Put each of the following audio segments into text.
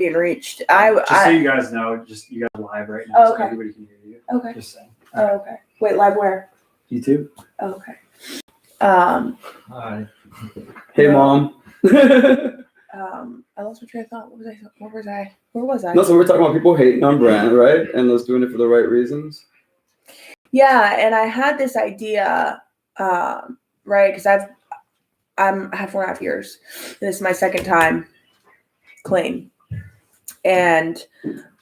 being reached. So you guys know, you guys are live right now, so okay. everybody can hear you. Okay. Just saying. Oh, okay. Wait, live where? YouTube. Oh, okay. Hi. Hey, no. Mom. I lost my train of thought. Where was I? No, so we're talking about people hating on brand, right? And us doing it for the right reasons. Yeah, and I had this idea, right? Because I have 4.5 years. This is my second time clean, and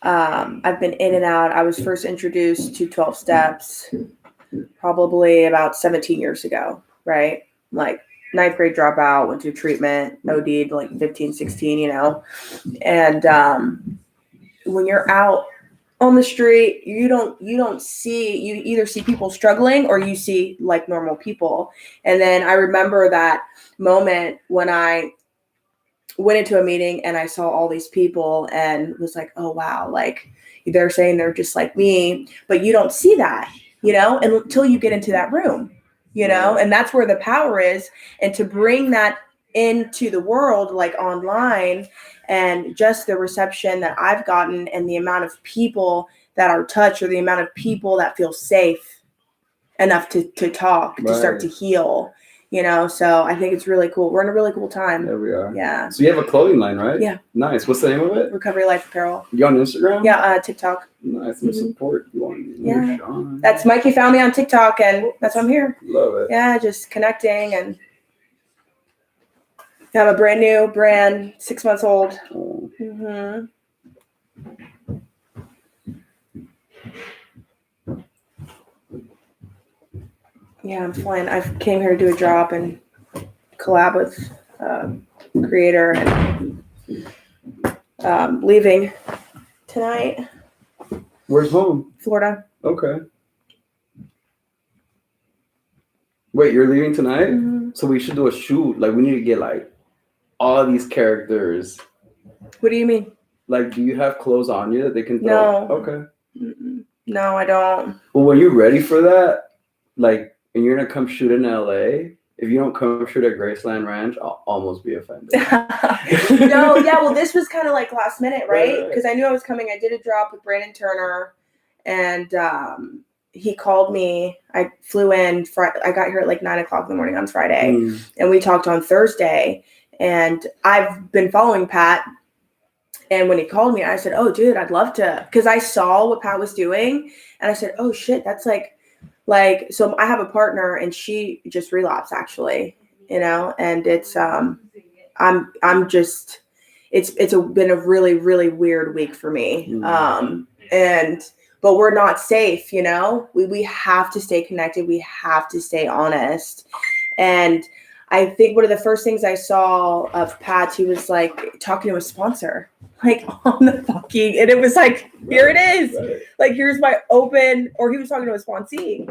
I've been in and out. I was first introduced to 12 steps probably about 17 years ago, right? Like 9th grade dropout, went to treatment, OD'd like 15, 16, you know. And when you're out on the street, you either see people struggling or you see like normal people. And then I remember that moment when I went into a meeting and I saw all these people and was like, oh wow, like they're saying they're just like me, but you don't see that, you know, until you get into that room, you know, and that's where the power is. And to bring that into the world, like online, and just the reception that I've gotten and the amount of people that are touched, or the amount of people that feel safe enough to talk, to start to heal, you know. So I think it's really cool. We're in a really cool time. There we are. Yeah. So you have a clothing line, right? Yeah. Nice. What's the name of it? Recovery Life Apparel. You on Instagram? Yeah, TikTok. Nice. Some support. You want yeah. That's Mikey found me on TikTok, and that's why I'm here. Love it. Yeah, just connecting, and I have a brand new brand, 6 months old. Oh. Mm-hmm. Yeah, I'm flying. I came here to do a drop and collab with creator, and leaving tonight. Where's home? Florida. Okay. Wait, you're leaving tonight? Mm-hmm. So we should do a shoot. Like, we need to get like all these characters. What do you mean? Like, do you have clothes on you that they can throw? No. Okay. Mm-mm. No, I don't. Well, when you're ready for that, like, and you're gonna come shoot in LA, if you don't come shoot at Graceland Ranch, I'll almost be offended. No, yeah, well, this was kind of like last minute, right? Because I knew I was coming. I did a drop with Brandon Turner, and he called me. I flew in. I got here at like 9:00 in the morning on Friday, and we talked on Thursday. And I've been following Pat. And when he called me, I said, "Oh, dude, I'd love to," because I saw what Pat was doing, and I said, "Oh shit, that's like." So I have a partner, and she just relapsed, actually, you know, and it's I'm just, it's been a really, really weird week for me. But we're not safe, you know. We have to stay connected. We have to stay honest. And I think one of the first things I saw of Pat, he was like talking to a sponsor, like on the fucking, and it was like, here it is. Right. Like, here's my open, or he was talking to a sponsee,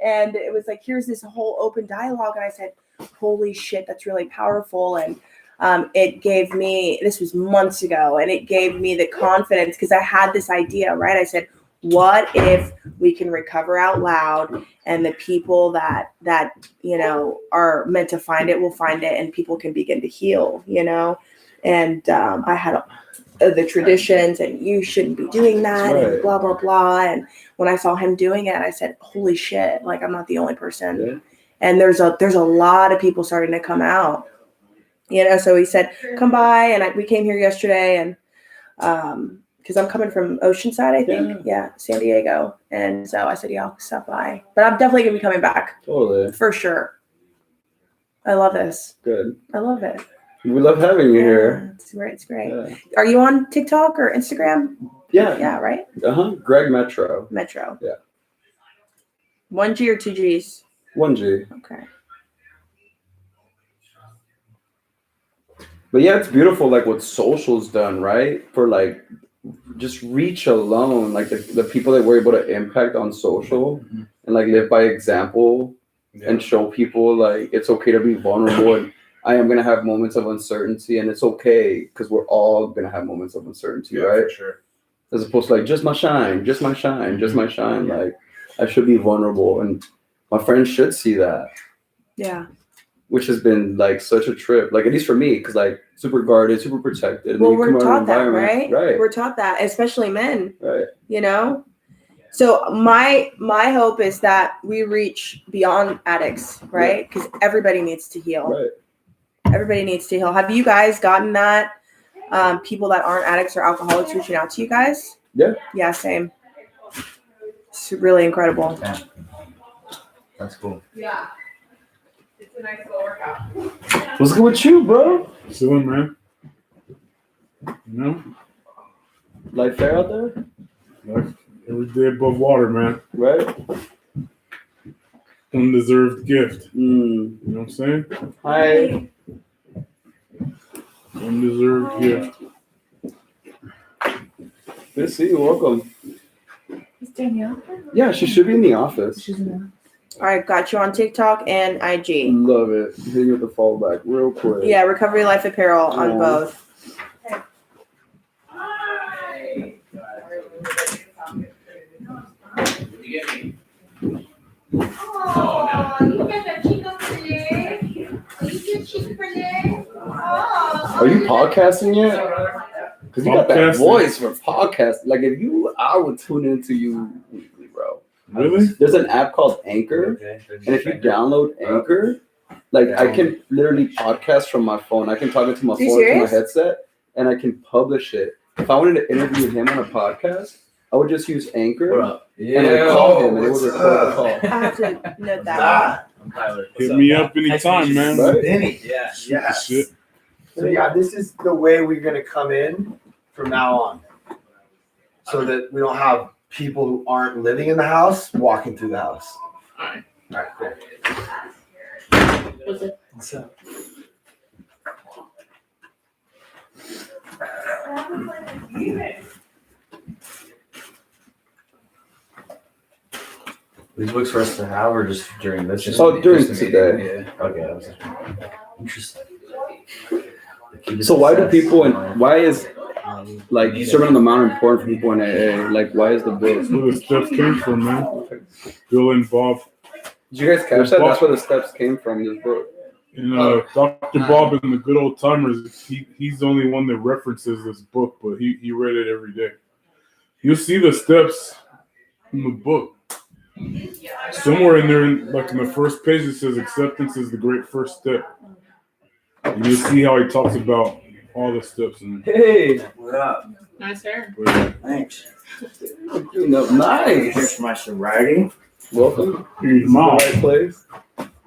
and it was like, here's this whole open dialogue. And I said, holy shit, that's really powerful. And it gave me, this was months ago, and it gave me the confidence, because I had this idea, right? I said, what if we can recover out loud, and the people that you know are meant to find it will find it, and people can begin to heal, you know? And I had the traditions, and you shouldn't be doing that, right, and blah blah blah. And when I saw him doing it, I said, holy shit, like, I'm not the only person. Yeah. And there's a lot of people starting to come out, you know. So he said, come by, and we came here yesterday, and because I'm coming from Oceanside, I think. Yeah, San Diego. And so I said, yeah, I'll stop by. But I'm definitely going to be coming back. Totally. For sure. I love this. Good. I love it. We love having you here. It's great. It's great. Yeah. Are you on TikTok or Instagram? Yeah. Yeah, right? Greg Metro. Metro. Yeah. 1 G or 2 Gs? 1 G. Okay. But yeah, it's beautiful, like what social's done, right? For like just reach alone, like the people that we're able to impact on social, and like live by example, and show people like it's okay to be vulnerable, and I am gonna have moments of uncertainty, and it's okay, because we're all gonna have moments of uncertainty, right? For sure. As opposed to like just my shine, just my shine, just my shine. Like, I should be vulnerable, and my friends should see that. Yeah. which has been like such a trip. Like at least for me, because like super guarded, super protected. Well, and then you we're come out taught of that, an right? environment- Right. We're taught that, especially men. Right. You know. So my hope is that we reach beyond addicts, right? Because everybody needs to heal. Right. Everybody needs to heal. Have you guys gotten that? People that aren't addicts or alcoholics reaching out to you guys? Yeah. Yeah, same. It's really incredible. Yeah. That's cool. Yeah. It's a nice little workout. What's good with you, bro? Chilling, man. You know, Life fair out there? like every day above water, man. Right? Undeserved gift. Mm. You know what I'm saying? Hi. Undeserved gift. Good to see you. Welcome. Is Danielle? Yeah, she should be in the office. All right, got you on TikTok and IG. Love it. Hitting with the fallback real quick. Yeah, Recovery Life Apparel on Yeah. both. Are you podcasting yet? Because you got that Podcasting. voice for podcast. Like if you, I would tune into you weekly, bro. Really? There's an app called Anchor, and if you download Anchor, like I can literally podcast from my phone. I can talk into my Are you phone, to my serious? headset, and I can publish it. If I wanted to interview him on a podcast, I would just use Anchor and I'd call him, and it would record the call. I have to note that. I'm Tyler. Hit me up anytime, man. Right? Benny. Yeah. Shoot the Yes. shit. So yeah, this is the way we're gonna come in from now on. So that we don't have people who aren't living in the house walking through the house. Alright, cool. What's up? These books for us to have or just during this? Oh, during today. Yeah. Okay. That was interesting. So why do people and why is like serving on the mountain important for people in AA? Like why is the book? That's where the steps came from, man. Bill and Bob. Did you guys catch that? That's where the steps came from. This book. And Dr. Bob and the Good Old Timers, he's the only one that references this book, but he read it every day. You'll see the steps in the book. Somewhere in there, like in the first page, it says acceptance is the great first step. And you'll see how he talks about all the steps in there. Hey, what up? Nice hair. Thanks. You know, nice. Here's my sobriety. Welcome. Here's This is mom. the right place.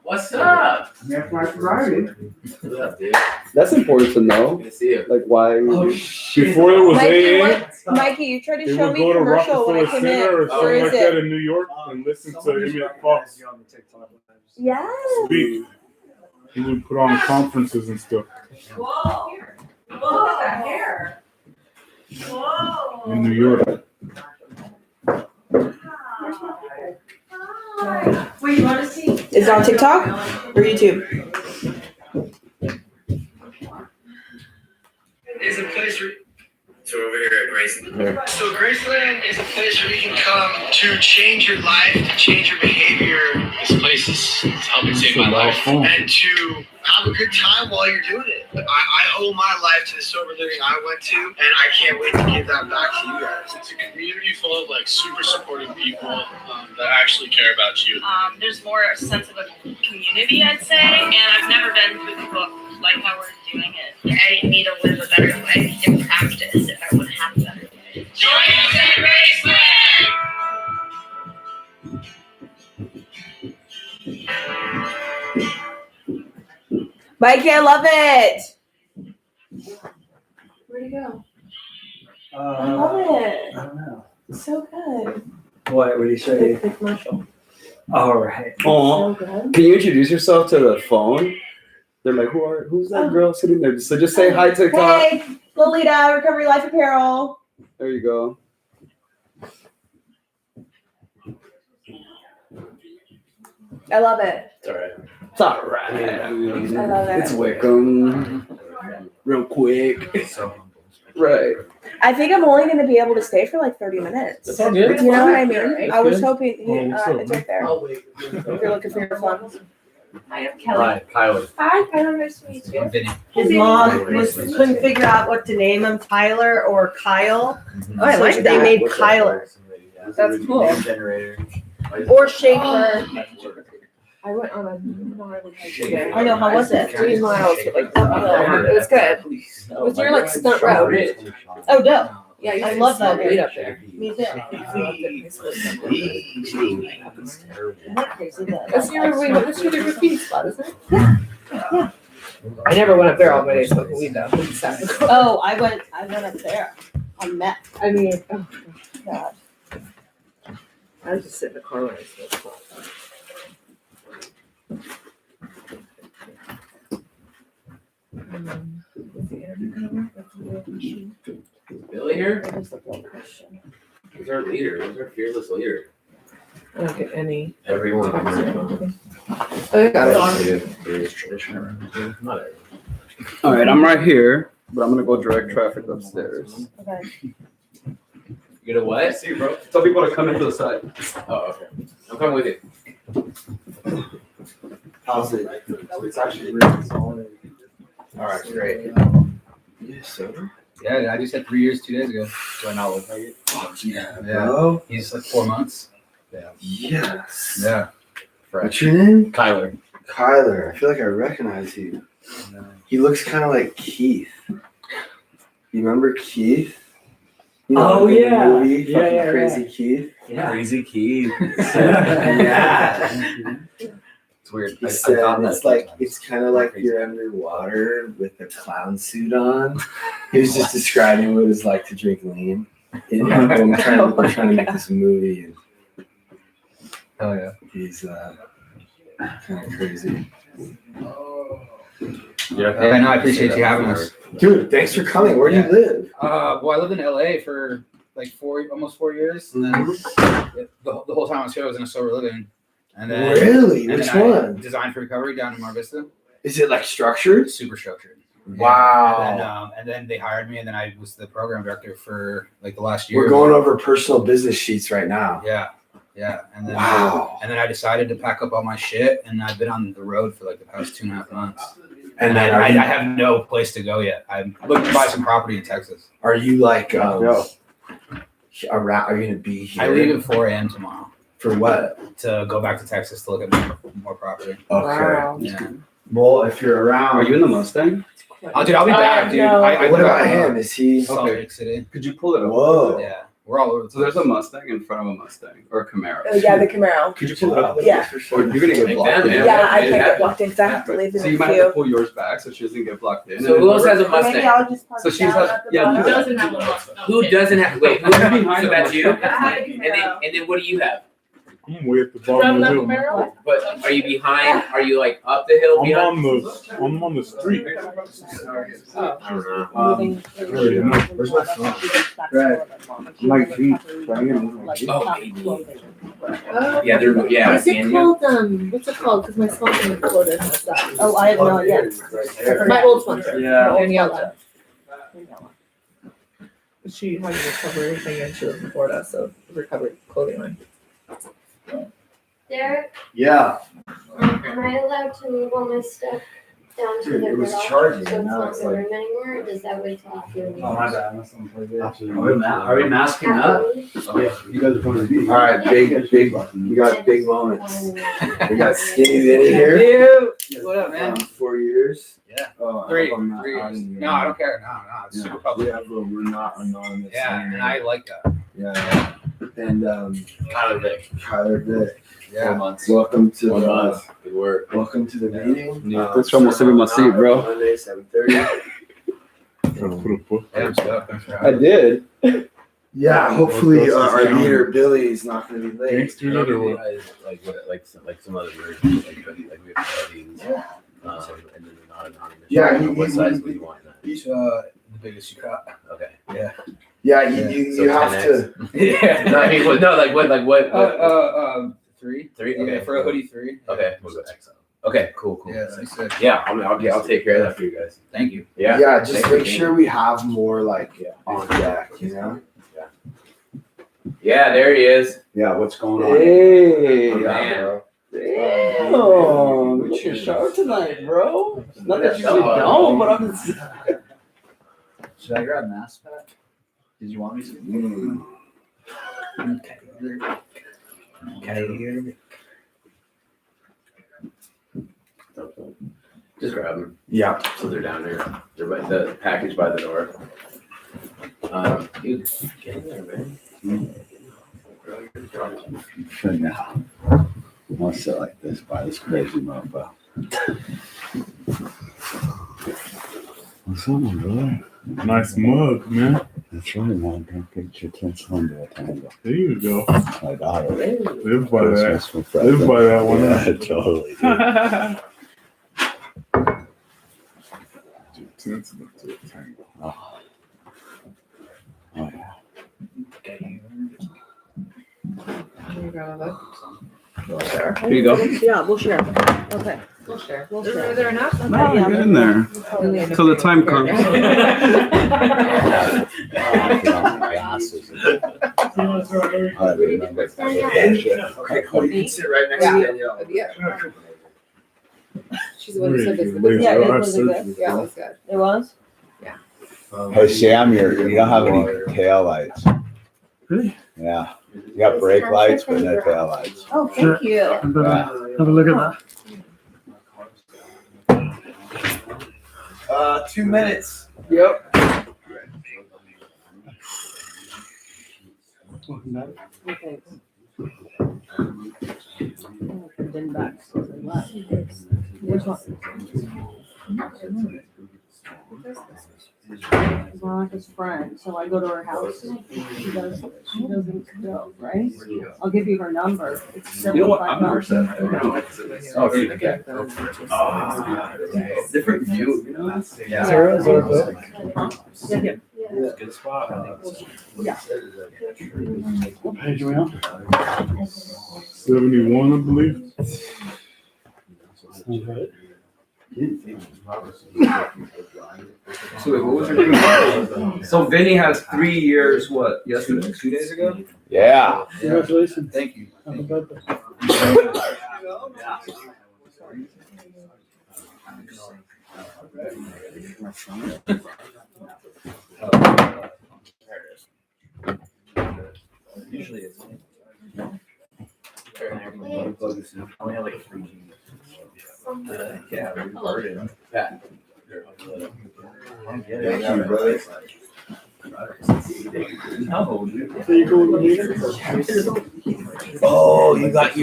What's up? Here's my sobriety. What's up, dude? That's important to know. Good to see you. Like why? Before there was Mikey, AA, Mikey, you tried to they show would me go to commercial when I Rockefeller came in. Center or Where something is like that it? in New York and listen to Emmett Fox Yes. speak. He would put on conferences and stuff Whoa. Look at that hair. Whoa. in New York. Wait, you want to see? Is it on TikTok or YouTube? Is a place where so over here at Graceland. So Graceland is a place where you can come to change your life, to change your behavior. This place is helping save my life, and to have a good time while you're doing it. I owe my life to the sober living I went to, and I can't wait to give that back to you guys. It's a community full of like super supportive people that actually care about you. There's more a sense of a community, I'd say, and I've never been through the book like how we're doing it. I need to live a better life in practice if I wouldn't have a better life. Join us at Graceland! Mikey, I love it. Where'd he go? I love it. I don't know. It's so good. What did he say? The commercial. All right. Oh, So good. can you introduce yourself to the phone? They're like, who's that girl sitting there? So just say hi to TikTok. Hey, Lolita, Recovery Life Apparel. There you go. I love it. It's all right. It's all right. I love it. It's Wickham. Real quick. So Right. I think I'm only going to be able to stay for like 30 minutes. That's all good. Do you know what I mean? That's I was good. hoping Oh, what's up, it's right there. I'll wait. If you're looking for your phone. Hi, I'm Kelly. Hi, Kyler. Hi, Kyler. Nice to meet you. I'm Vinny. His mom couldn't figure out what to name him, Tyler or Kyle. Oh, I So like they that. made Kyler That's cool. Generator. or Schaefer. I went on a gnarly hike today. I know, how was it? 3 miles, like uphill. It was good. It was near like Stunt Road. Oh, dope. Yeah, you I can love that smoke weed area. up there. Me too. That's your graffiti spot, isn't it? I never went up there all my days smoking weed though. Oh, I went up there on meth. I mean, oh god. I was just sit in the car when I smoked. Billy here? What is the blood question? He's our leader. He's our fearless leader. I don't get any. Everyone. Oh, you got it. Not All right, I'm right here, but I'm gonna go direct traffic upstairs. Okay. You know what? See, bro. Tell people to come into the side. Oh, okay. I'm coming with you. How's it? It's actually really solid. All right, great. Yes, sir. Yeah, I just had 3 years 2 days ago. Do I not look like it? Fuck yeah, Yeah. bro. He's like 4 months. Yes. Yeah. What's your name? Kyler. Kyler. I feel like I recognize you. He looks kind of like Keith. You remember Keith? You know, Oh, the yeah. Movie, Yeah, fucking yeah, Crazy Keith. Yeah. Crazy Keith. Yeah. It's weird. He I said thought that it's like sometimes. it's kind of like you're underwater with a clown suit on. He was just describing what it was like to drink lean. We're trying to make this movie, and Oh yeah. he's kind of crazy. Yeah. Hey, I appreciate you having us. Dude, thanks for coming. Where do you live? Well, I lived in LA for like almost 4 years, and then the whole time I was here, I was in a sober living. And then Really? and Which then one? I designed for recovery down in Mar Vista. Is it like structured? Super structured. Wow. And then they hired me, and then I was the program director for like the last year. We're going over personal business sheets right now. Yeah. Yeah. And then Wow. And then I decided to pack up all my shit, and I've been on the road for like the past 2.5 months. And then I have no place to go yet. I'm looking to buy some property in Texas. are you like Yo. around? Are you gonna be here? I leave at 4 a.m. tomorrow for what? to go back to Texas to look at more property. Okay. Wow. Yeah. Well, if you're around, Are you in the Mustang? Oh, dude, I'll be back, dude. no. I what live about out in him? Is he? Salt Okay. Lake City. Could you pull it up? Whoa. Yeah, we're all over the So there's place. a Mustang in front of a Mustang or a Camaro. Oh, yeah, the Camaro. Could you pull it up? Yeah. Or you're gonna get Like blocked that, in. man. Yeah, I it can't get happens. blocked in because I have to leave in So a you might have to few. pull yours back so she doesn't get blocked in. So who else has a Maybe Mustang? I'll just park So she's down like- at the yeah, bottom. you Doesn't have a Mustang. Who doesn't have? Wait, Who's behind so the that's you. Mustang? I have a Camaro. And then what do you have? I'm way at the bottom of the hill. Man. But are you behind? Are you like up the hill behind? I'm on the street. Moving. Already know. Where's my phone? My feet, Oh, yeah, they're yeah. Is it called what's it called? Because my sponsor in Florida has that. Oh, I have no idea. My old sponsor. Yeah. Daniela. She had to recover everything and she lives in Florida, so recovered clothing line. Derek, Yeah. am I allowed to move all my stuff down to Dude, the it was garage? charging, So it's now not it's in the like- room anymore, or does that wait till after the meeting? Are we masking up? You guys are going to be. All right, big. We got big moments. We got Skinny Vinny here. Dude, what up, man? 4 years. Yeah. Oh, I 3 hope I'm not years. outing you. No, I don't care. No, it's super public. Yeah, but we're not anonymous. Yeah, and I like that. Yeah. And Kyler Vic. Kyler Vic. 4 Yeah. months. Welcome to 1 the month. Good work. welcome to the meeting. Yeah, thanks for almost saving my seat, bro. Monday, 7:30. Yeah, so, thanks for I having me. did. Yeah, hopefully our leader Billy is not going to be late. Gangsters or what? Like some other versions, like we have buddies, and then they're not anonymous. Yeah, What size would you want that? The biggest you got. Okay. Yeah, you So have 10X. to. Yeah. No, I mean, what? 3. 3? Yeah, Okay. for a hoodie, 3. Okay. We'll go XL. Okay. Cool. Yeah, that's good. Yeah, I'll take care of that for you guys. Thank you. Yeah. Yeah, just Thanks make for being sure we have more like on deck, you know? Yeah, there he is. Yeah, what's going on? Hey, Man. Damn, we looking sharp tonight, bro. Not that you really don't, but I'm just. Should I grab mass pack? Did you want me to? Okay. Okay. Just grab them. Yeah. So they're down there. They're by the package by the door. Dude, get in there, man. For now. I'll sit like this by this crazy mofo. What's up, my brother? Nice mug, man. That's right, man. Don't get your tinsel into a tangle. There you go. My daughter. Live by that. Christmas from Live by that one. Yeah, totally. Dude. Tinsel into a tangle. Oh, yeah. Can you grab a book? Here you go. Yeah, we'll share. Okay. We'll share. We'll Is share. there enough? Okay. No, get in there. Till the time comes. Glasses. I remember that shit. You can sit right next to Danielle. Yeah. She's the one who said this. Laser Yeah, it eye was surgery, good. Yeah, it bro. was good. It was? Hey Sam, you don't have any tail lights. Really? Yeah. You got brake lights, but no tail lights. Oh, thank you. Yeah. Have a look at that. 2 minutes. Yep. Okay. Been back. Which one? Well, like his friend, so I go to her house. She doesn't go, right? I'll give you her number. It's You know what? I've never $75. said that. Oh, okay. Different view, you know? Yeah. Good spot. I think. Yeah. What page are we on? 71, I believe. So wait, what was your name? So Vinny has 3 years, what, yesterday, 2 days ago? Yeah. Congratulations. Thank you. Happy birthday. Usually it's. I only have like 3 G. Yeah, we converted. Pat. Thank you, brother. No, dude. So you go with the meter? Oh, you got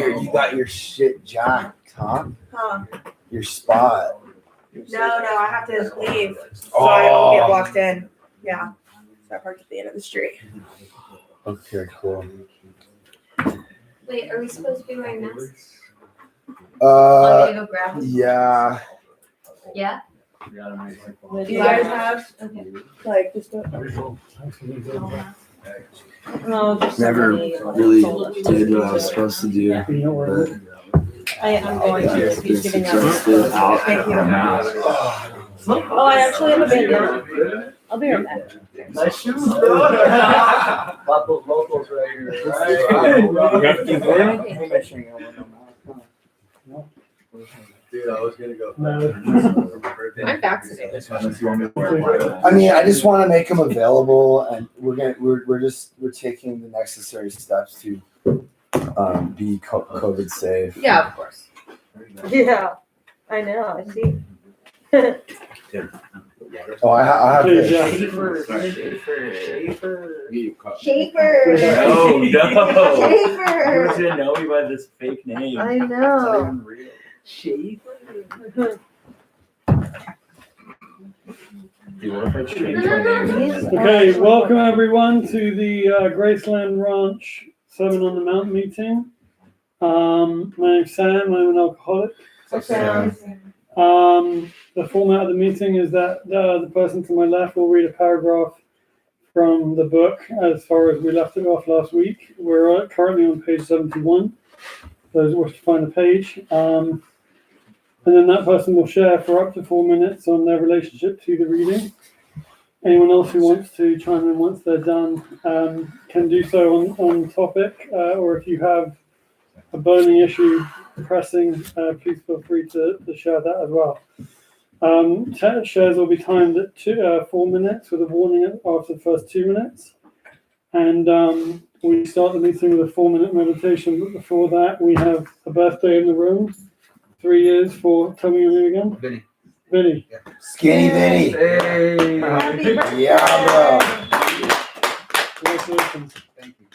your shit jacked, huh? Huh. Your spot. No, I have to leave so I don't get blocked in. Yeah. So I parked at the end of the street. Okay, cool. Wait, are we supposed to be wearing masks? Want me to go grab them? Yeah. Yeah? Do you guys have like just a No, just Never somebody- really did what I was supposed to do. I'm going to. He's giving out. Suggested out Thank you. a mask. Oh, I actually have a bandana. I'll be right back. Nice shoes, bro. Got those locals right here. Dude, I was gonna go. I'm vaccinated. I mean, I just want to make them available, and we're taking the necessary steps to be COVID safe. Yeah, of course. Yeah, I know, I see. Oh, I have this. Shaper. Shaper! No, no. Shaper! Who's gonna know me by this fake name? I It's not know. even real. Dude, what if I change my name? Okay, welcome everyone to the Graceland Ranch 7 on the Mount meeting. My name's Sam, I'm an alcoholic. The format of the meeting is that the person to my left will read a paragraph from the book as far as we left it off last week. We're currently on page 71, those who wish to find the page. And then that person will share for up to 4 minutes on their relationship to the reading. Anyone else who wants to chime in once they're done can do so on topic, or if you have a burning issue pressing, please feel free to share that as well. Shares will be timed at 4 minutes with a warning after the first 2 minutes. And we start the meeting with a 4-minute meditation. But before that, we have a birthday in the room. 3 years for, tell me your name again. Vinny. Vinny. Yeah. Skinny Vinny. Hey. Yeah, bro. Congratulations. Thank you.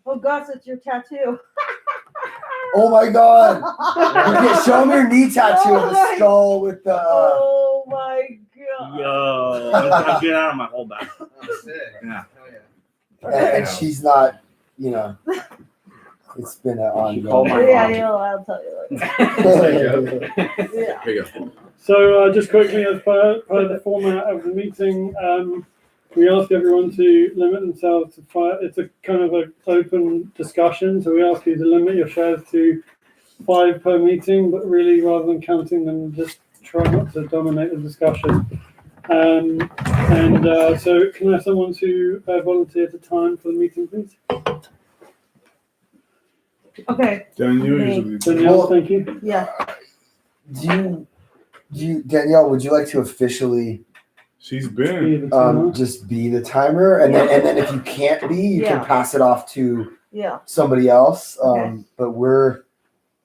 Oh gosh, it's your tattoo. Oh my God. Okay, show me your knee tattoo of the skull with the. Oh my god. Yo, get out of my whole back. Oh, sick. Yeah. Hell yeah. And she's not, you know. It's been an ongoing. I'll tell you later. Yeah. Here you go. So just quickly, as per the format of the meeting, we ask everyone to limit themselves to 5. It's a kind of an open discussion, so we ask you to limit your shares to 5 per meeting, but really rather than counting them, just try not to dominate the discussion. So can I have someone to volunteer at a time for the meeting, please? Okay. Danielle, thank you. Yeah. Do you Danielle, would you like to officially She's been just be the timer, and then if you can't be, you can pass it off to somebody else. But we're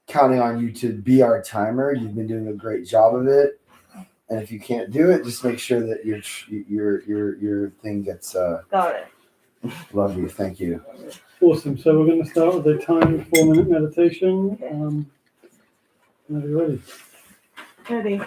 counting on you to be our timer. You've been doing a great job of it, and if you can't do it, just make sure that your thing gets. Got it. Love you. Thank you. Awesome. So we're going to start with a timed 4-minute meditation. Are you ready? Ready.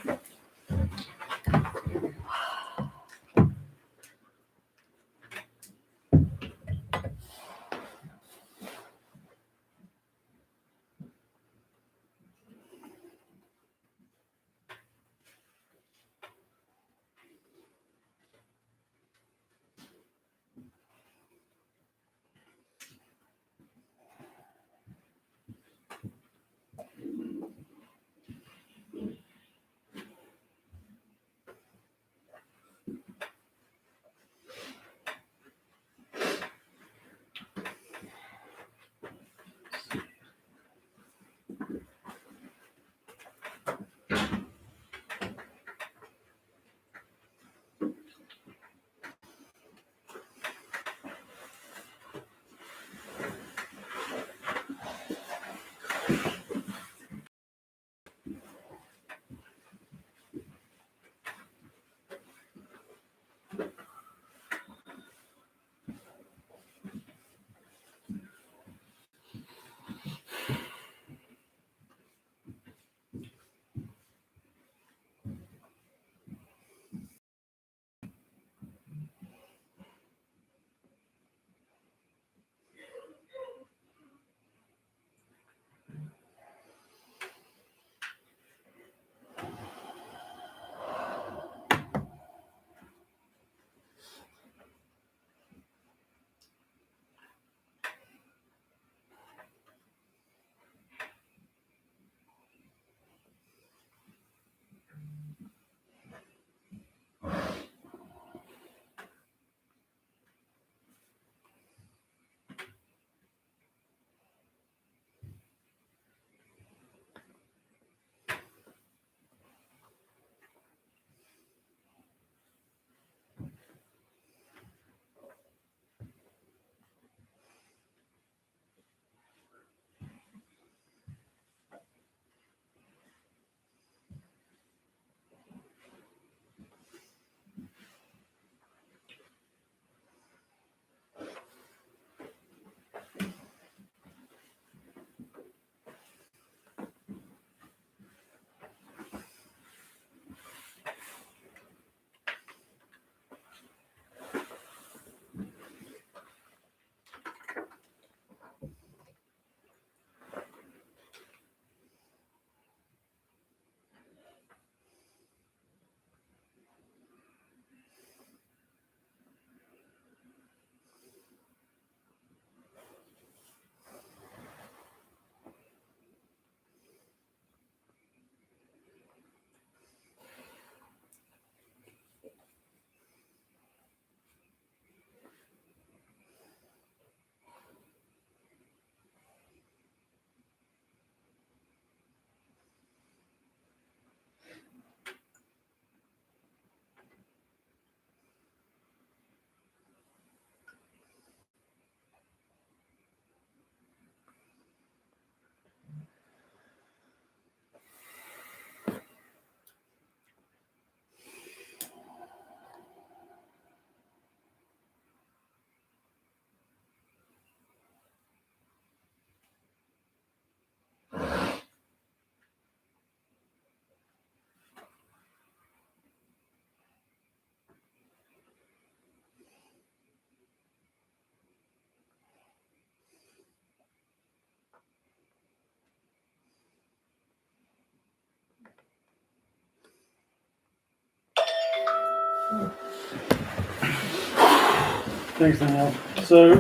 Thanks, Danielle. So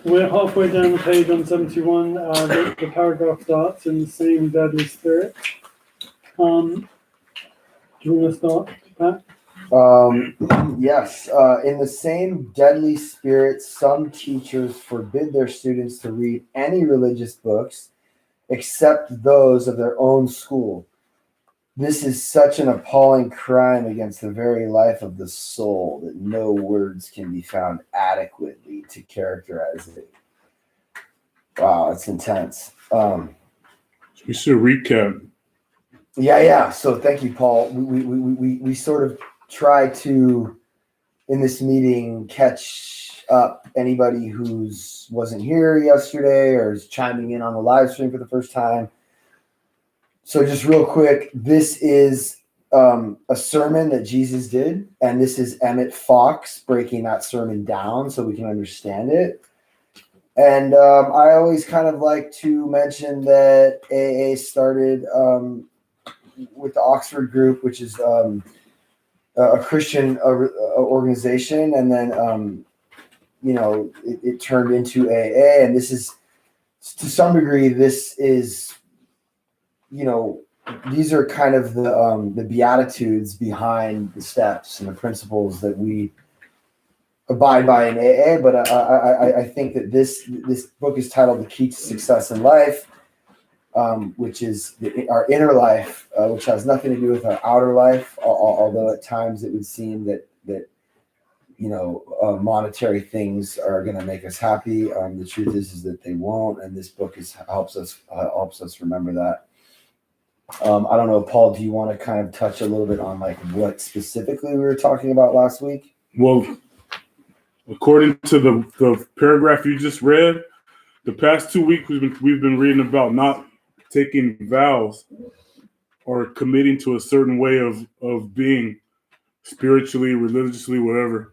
we're halfway down the page on 71. The paragraph starts in the same deadly spirit. Do you want to start, Pat? Yes. In the same deadly spirit, some teachers forbid their students to read any religious books except those of their own school. This is such an appalling crime against the very life of the soul that no words can be found adequately to characterize it. Wow, it's intense. We should recap. Yeah. So thank you, Paul. We sort of try to, in this meeting, catch up anybody who's wasn't here yesterday or is chiming in on the live stream for the first time. So just real quick, this is a sermon that Jesus did, and this is Emmett Fox breaking that sermon down so we can understand it. And I always kind of like to mention that AA started with the Oxford group, which is a Christian organization, and then it turned into AA, and this is, to some degree, this is, these are kind of the beatitudes behind the steps and the principles that we abide by in AA. But I think that this book is titled "The Key to Success in Life," which is our inner life, which has nothing to do with our outer life. Although at times it would seem that monetary things are going to make us happy. The truth is that they won't, and this book helps us remember that. I don't know, Paul, do you want to kind of touch a little bit on like what specifically we were talking about last week? Well, according to the paragraph you just read, the past 2 weeks we've been reading about not taking vows or committing to a certain way of being spiritually, religiously, whatever.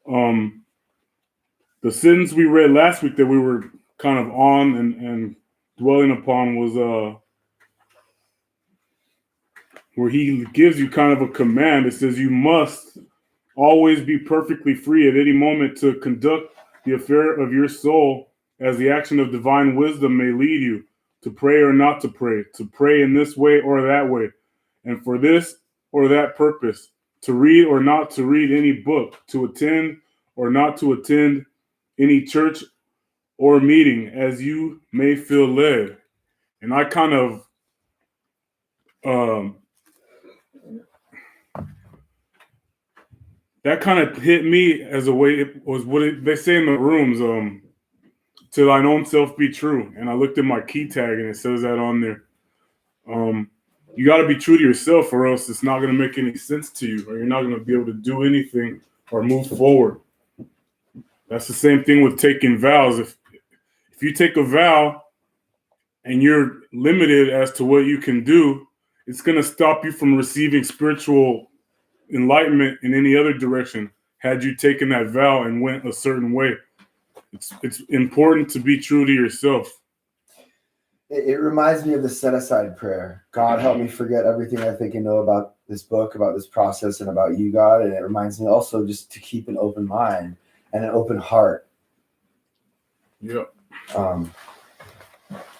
The sentence we read last week that we were kind of on and dwelling upon was where he gives you kind of a command. It says you must always be perfectly free at any moment to conduct the affair of your soul as the action of divine wisdom may lead you, to pray or not to pray in this way or that way, and for this or that purpose, to read or not to read any book, to attend or not to attend any church or meeting as you may feel led. And I kind of that kind of hit me as a way. It was they say in the rooms, to thine own self be true. And I looked at my key tag and it says that on there. You got to be true to yourself, or else it's not going to make any sense to you, or you're not going to be able to do anything or move forward. That's the same thing with taking vows. If you take a vow and you're limited as to what you can do, it's going to stop you from receiving spiritual enlightenment in any other direction had you taken that vow and went a certain way. It's important to be true to yourself. It reminds me of the set-aside prayer. God, help me forget everything I think and know about this book, about this process, and about you, God. And it reminds me also just to keep an open mind and an open heart. Yeah.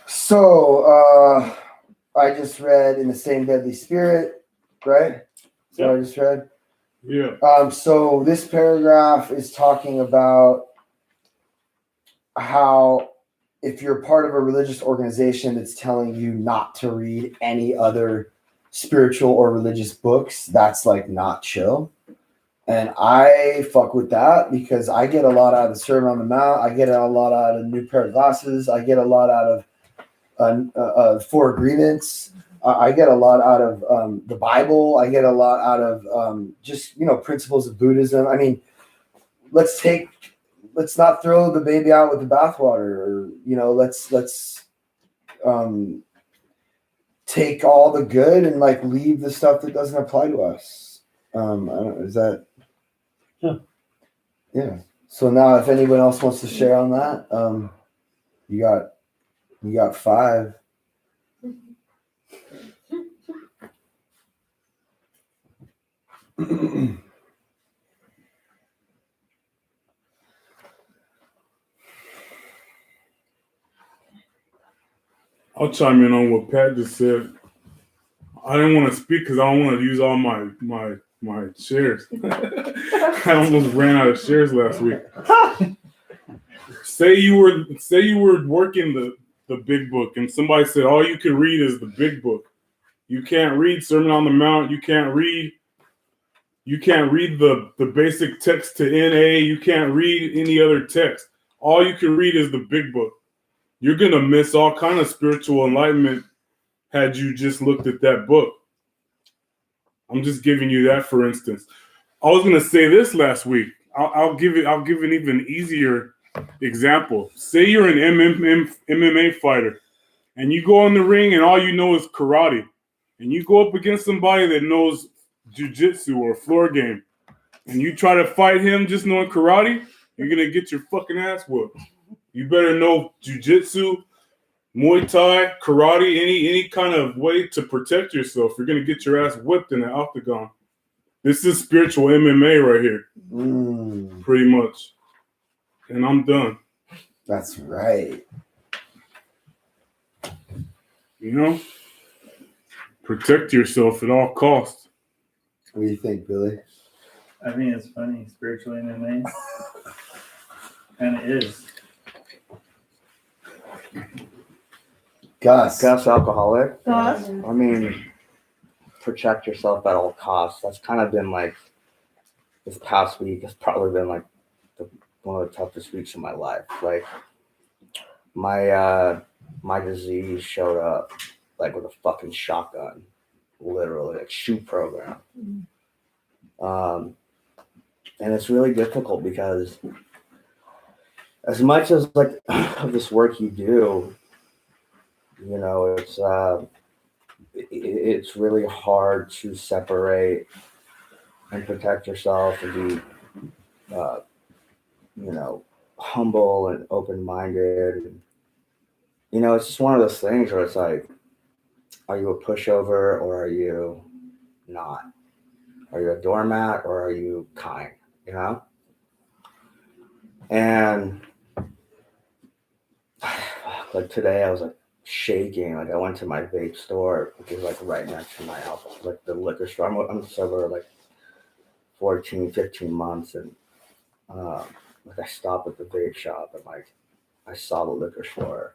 So I just read in the same deadly spirit, right? That's what I just read. Yeah. So this paragraph is talking about how if you're part of a religious organization that's telling you not to read any other spiritual or religious books, that's like not chill. And I fuck with that because I get a lot out of the Sermon on the Mount. I get a lot out of New Pair of Glasses. I get a lot out of Four Agreements. I get a lot out of the Bible. I get a lot out of just, principles of Buddhism. I mean, let's not throw the baby out with the bathwater. Let's take all the good and like leave the stuff that doesn't apply to us. I don't know, is that? Yeah. So now, if anyone else wants to share on that, you got 5. I'll chime in on what Pat just said. I didn't want to speak because I don't want to use all my shares. I almost ran out of shares last week. Say you were working the big book, and somebody said all you can read is the big book. You can't read Sermon on the Mount. You can't read the basic text to NA. You can't read any other text. All you can read is the big book. You're gonna miss all kind of spiritual enlightenment had you just looked at that book. I'm just giving you that for instance. I was gonna say this last week. I'll give an even easier example. Say you're an MMA fighter, and you go in the ring and all you know is karate, and you go up against somebody that knows jiu-jitsu or floor game, and you try to fight him just knowing karate, you're gonna get your fucking ass whooped. You better know jiu-jitsu, Muay Thai, karate, any kind of way to protect yourself. You're gonna get your ass whipped in the octagon. This is spiritual MMA right here, pretty much. And I'm done. That's right. You know, protect yourself at all costs. What do you think, Billy? I think it's funny, spiritual MMA. And it is. Gus, alcoholic. Gus? I mean, protect yourself at all costs. That's kind of been like this past week. It's probably been like one of the toughest weeks of my life. Like my disease showed up like with a fucking shotgun, literally, like shoot program. And it's really difficult because as much as like of this work you do, you know, it's really hard to separate and protect yourself and be, you know, humble and open-minded. You know, it's just one of those things where it's like, are you a pushover or are you not? Are you a doormat or are you kind? You know? And like today I was like shaking. Like I went to my vape store, which is like right next to my house, like the liquor store. I'm sober like 14, 15 months, and like I stopped at the vape shop and like I saw the liquor store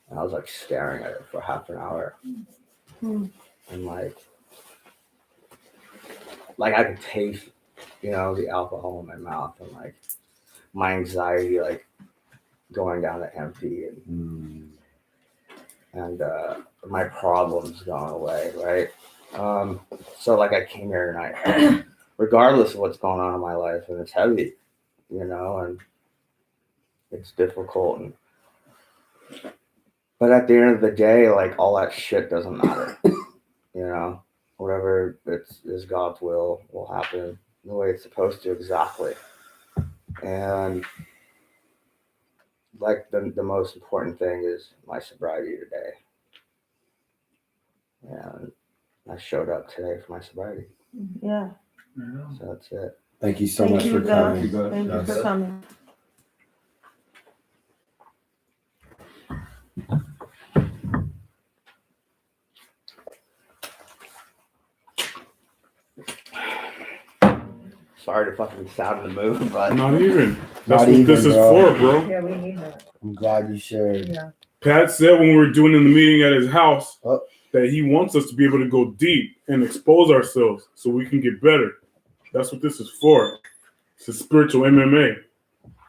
and I was like staring at it for half an hour. And like I could taste, you know, the alcohol in my mouth and like my anxiety like going down to empty and my problems gone away, right? So like I came here tonight, regardless of what's going on in my life, and it's heavy, you know, and it's difficult. But at the end of the day, like all that shit doesn't matter, you know. Whatever is God's will happen the way it's supposed to, exactly. And like the most important thing is my sobriety today. And I showed up today for my sobriety. Yeah. So that's it. Thank you so much for coming. Thank you for coming. Sorry to fucking sound in the mood, but Not even. That's Not what even, this is bro. for, bro. Yeah, we need that. I'm glad you shared. Yeah. Pat said when we were doing in the meeting at his house that he wants us to be able to go deep and expose ourselves so we can get better. That's what this is for. It's a spiritual MMA.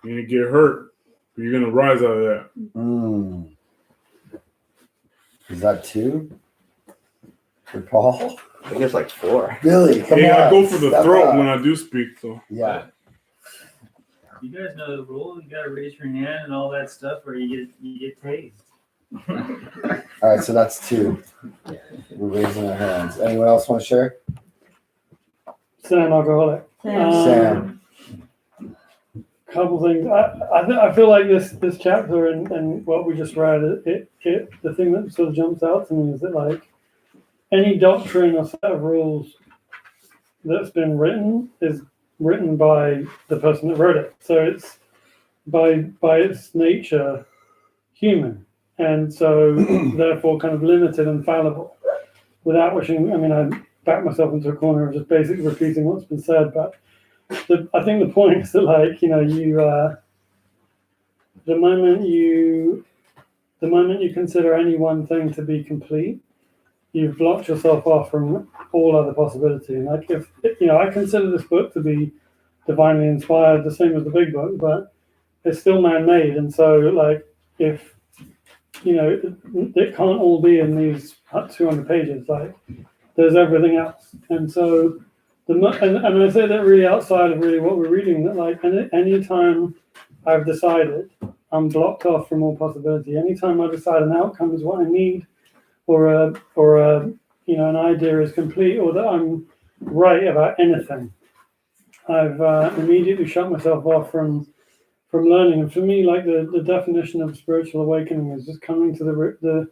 You're gonna get hurt, but you're gonna rise out of that. Is that 2? For Paul? I think it's like 4. Billy, come Hey, on. I go for the Step throat up. when I do speak, so. Yeah. You guys know the rule. You gotta raise your hand and all that stuff, or you get tased. All right, so that's 2. We're raising our hands. Anyone else want to share? Sam, alcoholic. Sam. Couple things. I feel like this chapter and what we just read, the thing that sort of jumps out to me is that like any doctrine or set of rules that's been written is written by the person that wrote it. So it's by its nature human. and so therefore kind of limited and fallible. Without wishing, I mean, I backed myself into a corner of just basically repeating what's been said, but I think the point is that, like, you know, the moment you consider any one thing to be complete, you've blocked yourself off from all other possibility. And like, if you know, I consider this book to be divinely inspired, the same as the big book, but it's still man-made, and so like, if you know, it can't all be in these 200 pages. Like, there's everything else, and so and I say that really outside of really what we're reading. That like, any time I've decided, I'm blocked off from all possibility. Anytime I decide an outcome is what I need, or a you know, an idea is complete, or that I'm right about anything, I've immediately shut myself off from learning. And for me, like, the definition of spiritual awakening is just coming to the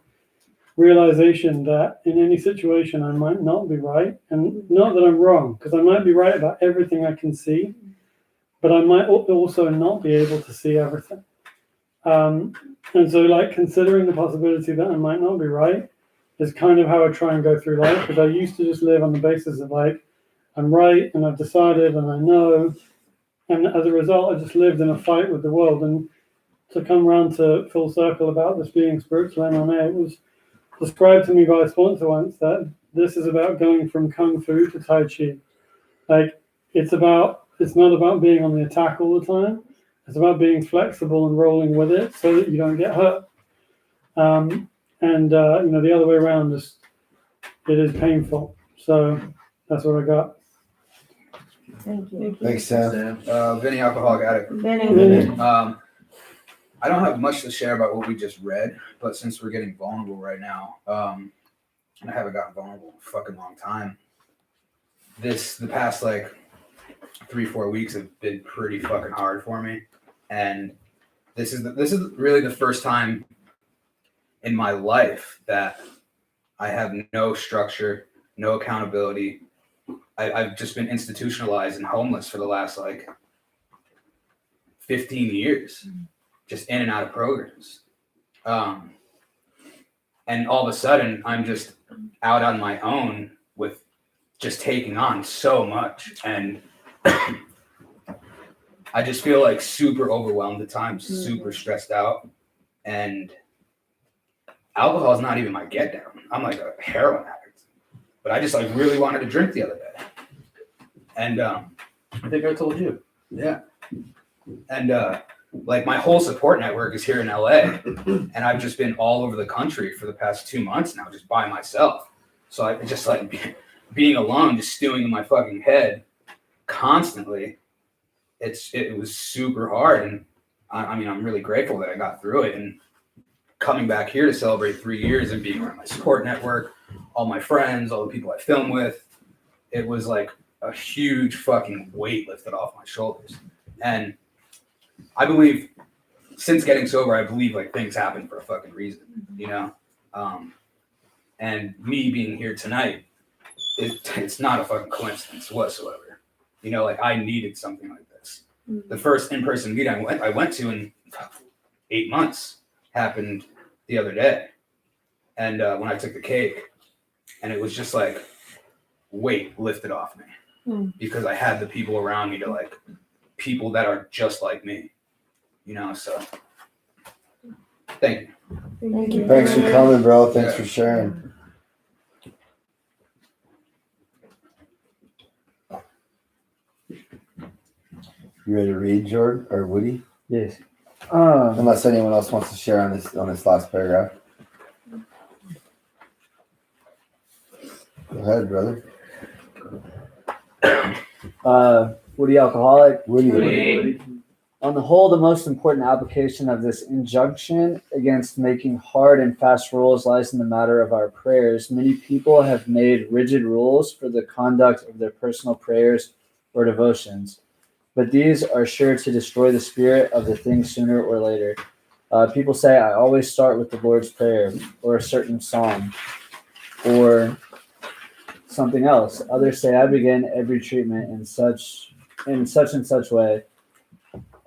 realization that in any situation I might not be right, and not that I'm wrong, because I might be right about everything I can see, but I might also not be able to see everything. And so, like, considering the possibility that I might not be right is kind of how I try and go through life, because I used to just live on the basis of, like, I'm right and I've decided and I know, and as a result I just lived in a fight with the world. And to come around to full circle about this being spiritual MMA, it was described to me by a sponsor once that this is about going from Kung Fu to Tai Chi. Like, it's not about being on the attack all the time. It's about being flexible and rolling with it so that you don't get hurt. You know, the other way around is, it is painful. So that's what I got. Thank you. Thanks, Sam. Vinny, alcoholic addict. Vinny. I don't have much to share about what we just read, but since we're getting vulnerable right now, and I haven't gotten vulnerable in a fucking long time, the past like 3-4 weeks have been pretty fucking hard for me, and this is really the first time in my life that I have no structure, no accountability. I've just been institutionalized and homeless for the last like 15 years, just in and out of programs. And all of a sudden I'm just out on my own with just taking on so much. And I just feel like super overwhelmed at times, super stressed out. And alcohol is not even my get down. I'm like a heroin addict, but I just like really wanted to drink the other day. And I think I told you. Yeah. And like, my whole support network is here in LA, and I've just been all over the country for the past 2 months now, just by myself. So I just like being alone, just stewing in my fucking head constantly. It was super hard, and I mean, I'm really grateful that I got through it. And coming back here to celebrate 3 years and being around my support network, all my friends, all the people I film with, it was like a huge fucking weight lifted off my shoulders. And I believe, since getting sober, I believe like things happen for a fucking reason, you know? And me being here tonight, it's not a fucking coincidence whatsoever. You know, like, I needed something like this. The first in-person meet I went to in 8 months happened the other day. And when I took the cake, and it was just like weight lifted off me, because I had the people around me to like, people that are just like me, you know? So thank you. Thank you. Thanks for coming, bro. Thanks for sharing. You ready to read, Jordan or Woody? Yes. Unless anyone else wants to share on this last paragraph. Go ahead, brother. Woody alcoholic. Woody. On the whole, the most important application of this injunction against making hard and fast rules lies in the matter of our prayers. Many people have made rigid rules for the conduct of their personal prayers or devotions, but these are sure to destroy the spirit of the thing sooner or later. People say, I always start with the Lord's Prayer, or a certain psalm, or something else. Others say, I begin every treatment in such and such way.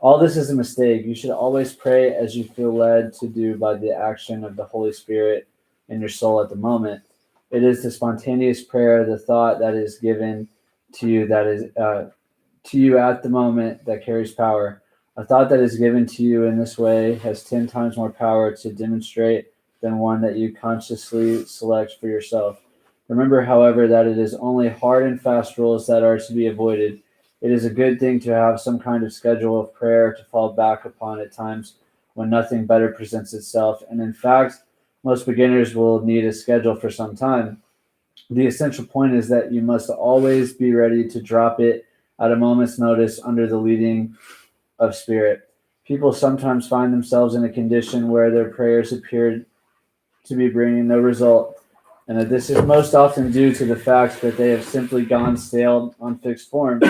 All this is a mistake. You should always pray as you feel led to do by the action of the Holy Spirit in your soul at the moment. It is the spontaneous prayer, the thought that is given to you to you at the moment that carries power. A thought that is given to you in this way has 10 times more power to demonstrate than one that you consciously select for yourself. Remember, however, that it is only hard and fast rules that are to be avoided. It is a good thing to have some kind of schedule of prayer to fall back upon at times when nothing better presents itself. And in fact, most beginners will need a schedule for some time. The essential point is that you must always be ready to drop it at a moment's notice under the leading of Spirit. People sometimes find themselves in a condition where their prayers appear to be bringing no result, and that this is most often due to the fact that they have simply gone stale on fixed forms.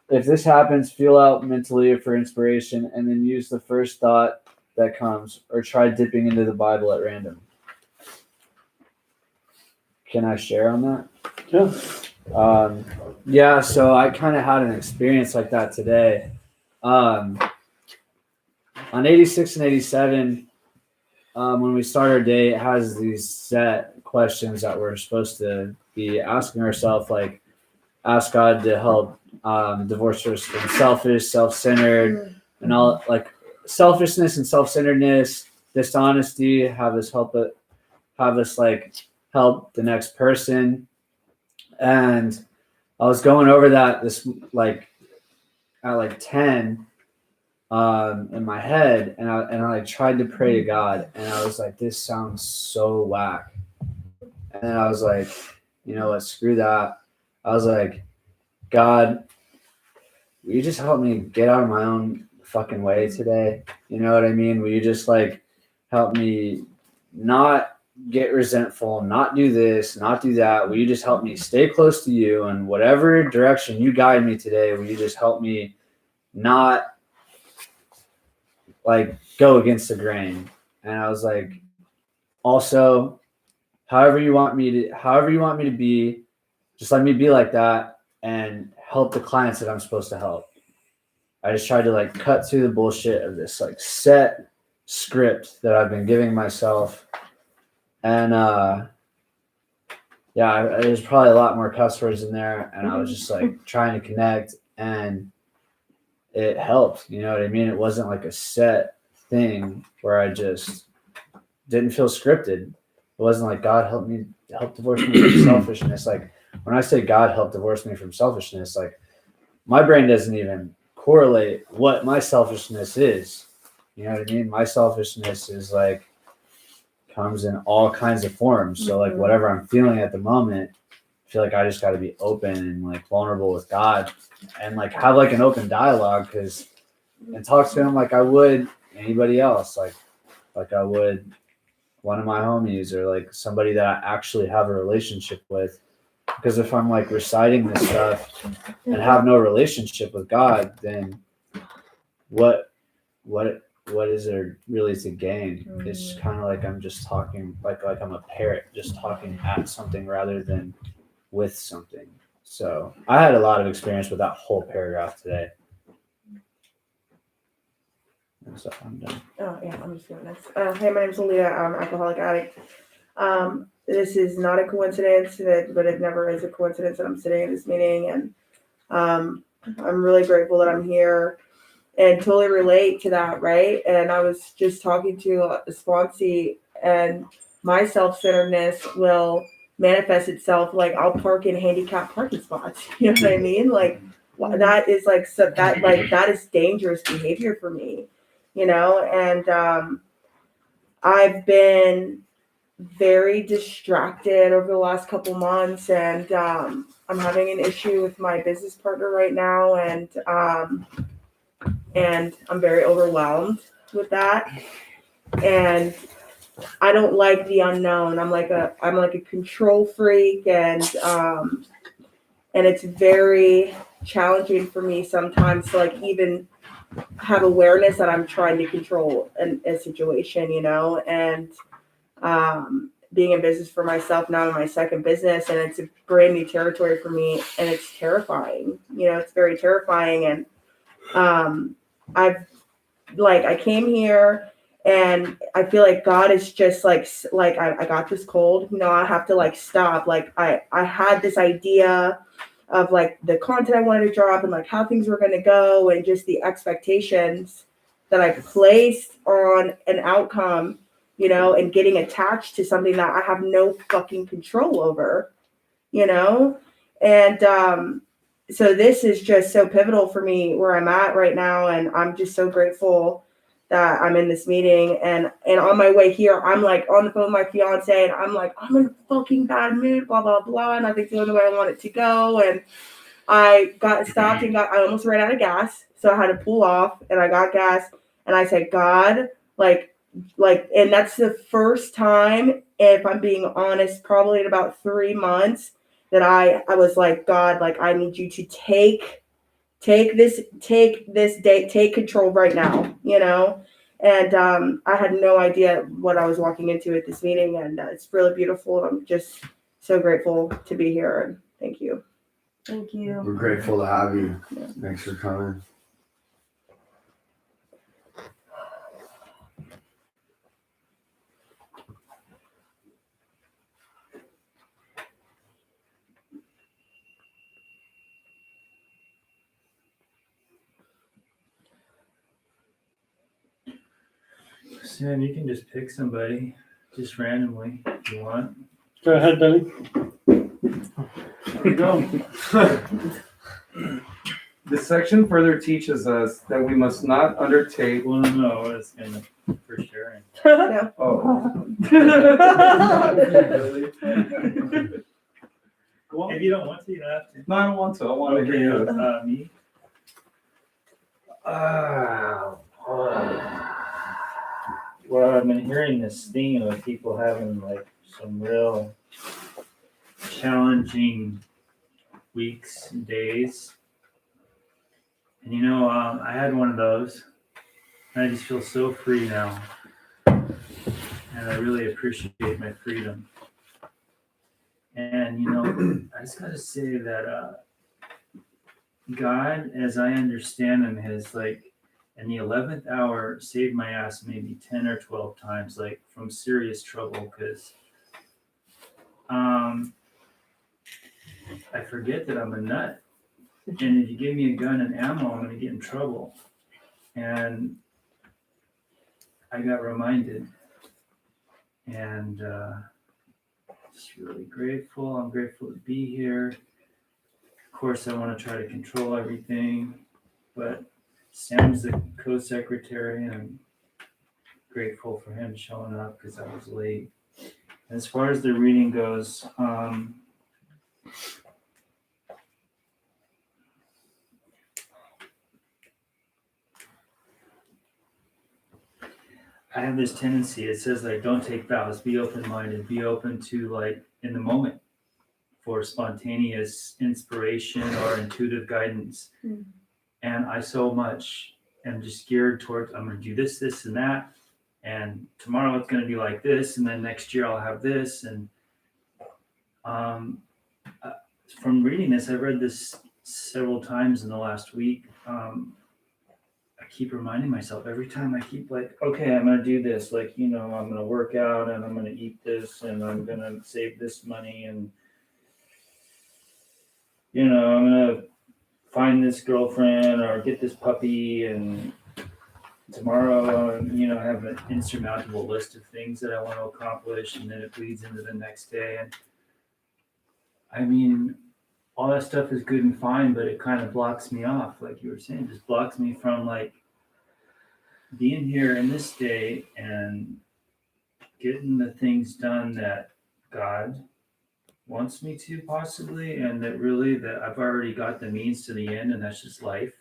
If this happens, feel out mentally for inspiration and then use the first thought that comes, or try dipping into the Bible at random. Can I share on that? Yeah. Yeah, so I kind of had an experience like that today. On 86 and 87, when we start our day, it has these set questions that we're supposed to be asking ourselves, like ask God to help divorce us from selfish, self-centered, and all like selfishness and self-centeredness, dishonesty. Have us like help the next person. And I was going over that this like at like 10 in my head, and I like tried to pray to God, and I was like, this sounds so whack. And then I was like, you know what, screw that. I was like, God, will you just help me get out of my own fucking way today? You know what I mean? Will you just like help me not get resentful, not do this, not do that? Will you just help me stay close to you, and whatever direction you guide me today, will you just help me not like go against the grain? And I was like, also, however you want me to be, just let me be like that and help the clients that I'm supposed to help. I just tried to like cut through the bullshit of this like set script that I've been giving myself. And yeah, there's probably a lot more cuss words in there, and I was just like trying to connect, and it helped. You know what I mean? It wasn't like a set thing where I just didn't feel scripted. It wasn't like, God help divorce me from selfishness. Like when I say God help divorce me from selfishness, like my brain doesn't even correlate what my selfishness is. You know what I mean? My selfishness is like comes in all kinds of forms. So like whatever I'm feeling at the moment, I feel like I just got to be open and like vulnerable with God, and like have like an open dialogue, and talk to him like I would anybody else, like I would one of my homies, or like somebody that I actually have a relationship with. Because if I'm like reciting this stuff and have no relationship with God, then what is there really to gain? It's kind of like I'm just talking like I'm a parrot just talking at something rather than with something. So I had a lot of experience with that whole paragraph today. And so I'm done. Oh yeah, I'm just doing this. Hey, my name's Aaliyah. I'm an alcoholic addict. This is not a coincidence, but it never is a coincidence that I'm sitting in this meeting, and I'm really grateful that I'm here and totally relate to that, right? And I was just talking to a sponsee, and my self-centeredness will manifest itself like I'll park in handicapped parking spots. You know what I mean? Like that is like that is dangerous behavior for me, you know. And I've been very distracted over the last couple months, and I'm having an issue with my business partner right now, and I'm very overwhelmed with that. And I don't like the unknown. I'm like a control freak, and it's very challenging for me sometimes to like even have awareness that I'm trying to control a situation, you know. And being in business for myself now in my second business, and it's a brand new territory for me, and it's terrifying. You know, it's very terrifying. And I came here and I feel like God is just like I got this cold, I have to like stop. Like I had this idea of like the content I wanted to drop and like how things were going to go and just the expectations that I placed on an outcome, and getting attached to something that I have no fucking control over, and so this is just so pivotal for me where I'm at right now, and I'm just so grateful that I'm in this meeting. And on my way here, I'm like on the phone with my fiance, and I'm like, I'm in a fucking bad mood, blah blah blah, and I think the only way I want it to go. And I got stopped and I almost ran out of gas, so I had to pull off, and I got gas, and I said, God, and that's the first time, if I'm being honest, probably in about 3 months, that I was like, God, like I need you to take this day, take control right now, And I had no idea what I was walking into at this meeting, and it's really beautiful. I'm just so grateful to be here, and thank you. Thank you. We're grateful to have you. Yeah. Thanks for coming. Sam, you can just pick somebody, just randomly, if you want. Go ahead, Billy. There you go. The section further teaches us that we must not undertake. Well, no, it's in the first sharing. No. Oh. If you don't want to, you don't have to. No, I don't want to. I want to hear you. Me? Well, I've been hearing this theme of people having like some real challenging weeks and days. And I had one of those, and I just feel so free now. And I really appreciate my freedom. And I just gotta say that God, as I understand him, has like in the 11th hour saved my ass maybe 10 or 12 times, like from serious trouble, because I forget that I'm a nut. And if you give me a gun and ammo, I'm gonna get in trouble. And I got reminded, and just really grateful. I'm grateful to be here. Of course, I want to try to control everything, but Sam's the co-secretary, and I'm grateful for him showing up because I was late. As far as the reading goes, I have this tendency, it says like, don't take vows, be open-minded, be open to like in the moment for spontaneous inspiration or intuitive guidance. And I so much am just geared towards, I'm going to do this, this, and that. And tomorrow it's going to be like this. And then next year I'll have this. And from reading this, I've read this several times in the last week. I keep reminding myself every time I keep like, okay, I'm going to do this. Like, I'm going to work out and I'm going to eat this and I'm going to save this money. And, I'm going to find this girlfriend or get this puppy. And tomorrow, I have an insurmountable list of things that I want to accomplish. And then it bleeds into the next day. And I mean, all that stuff is good and fine, but it kind of blocks me off, like you were saying, just blocks me from like being here in this day and getting the things done that God wants me to possibly, and that really that I've already got the means to the end, and that's just life.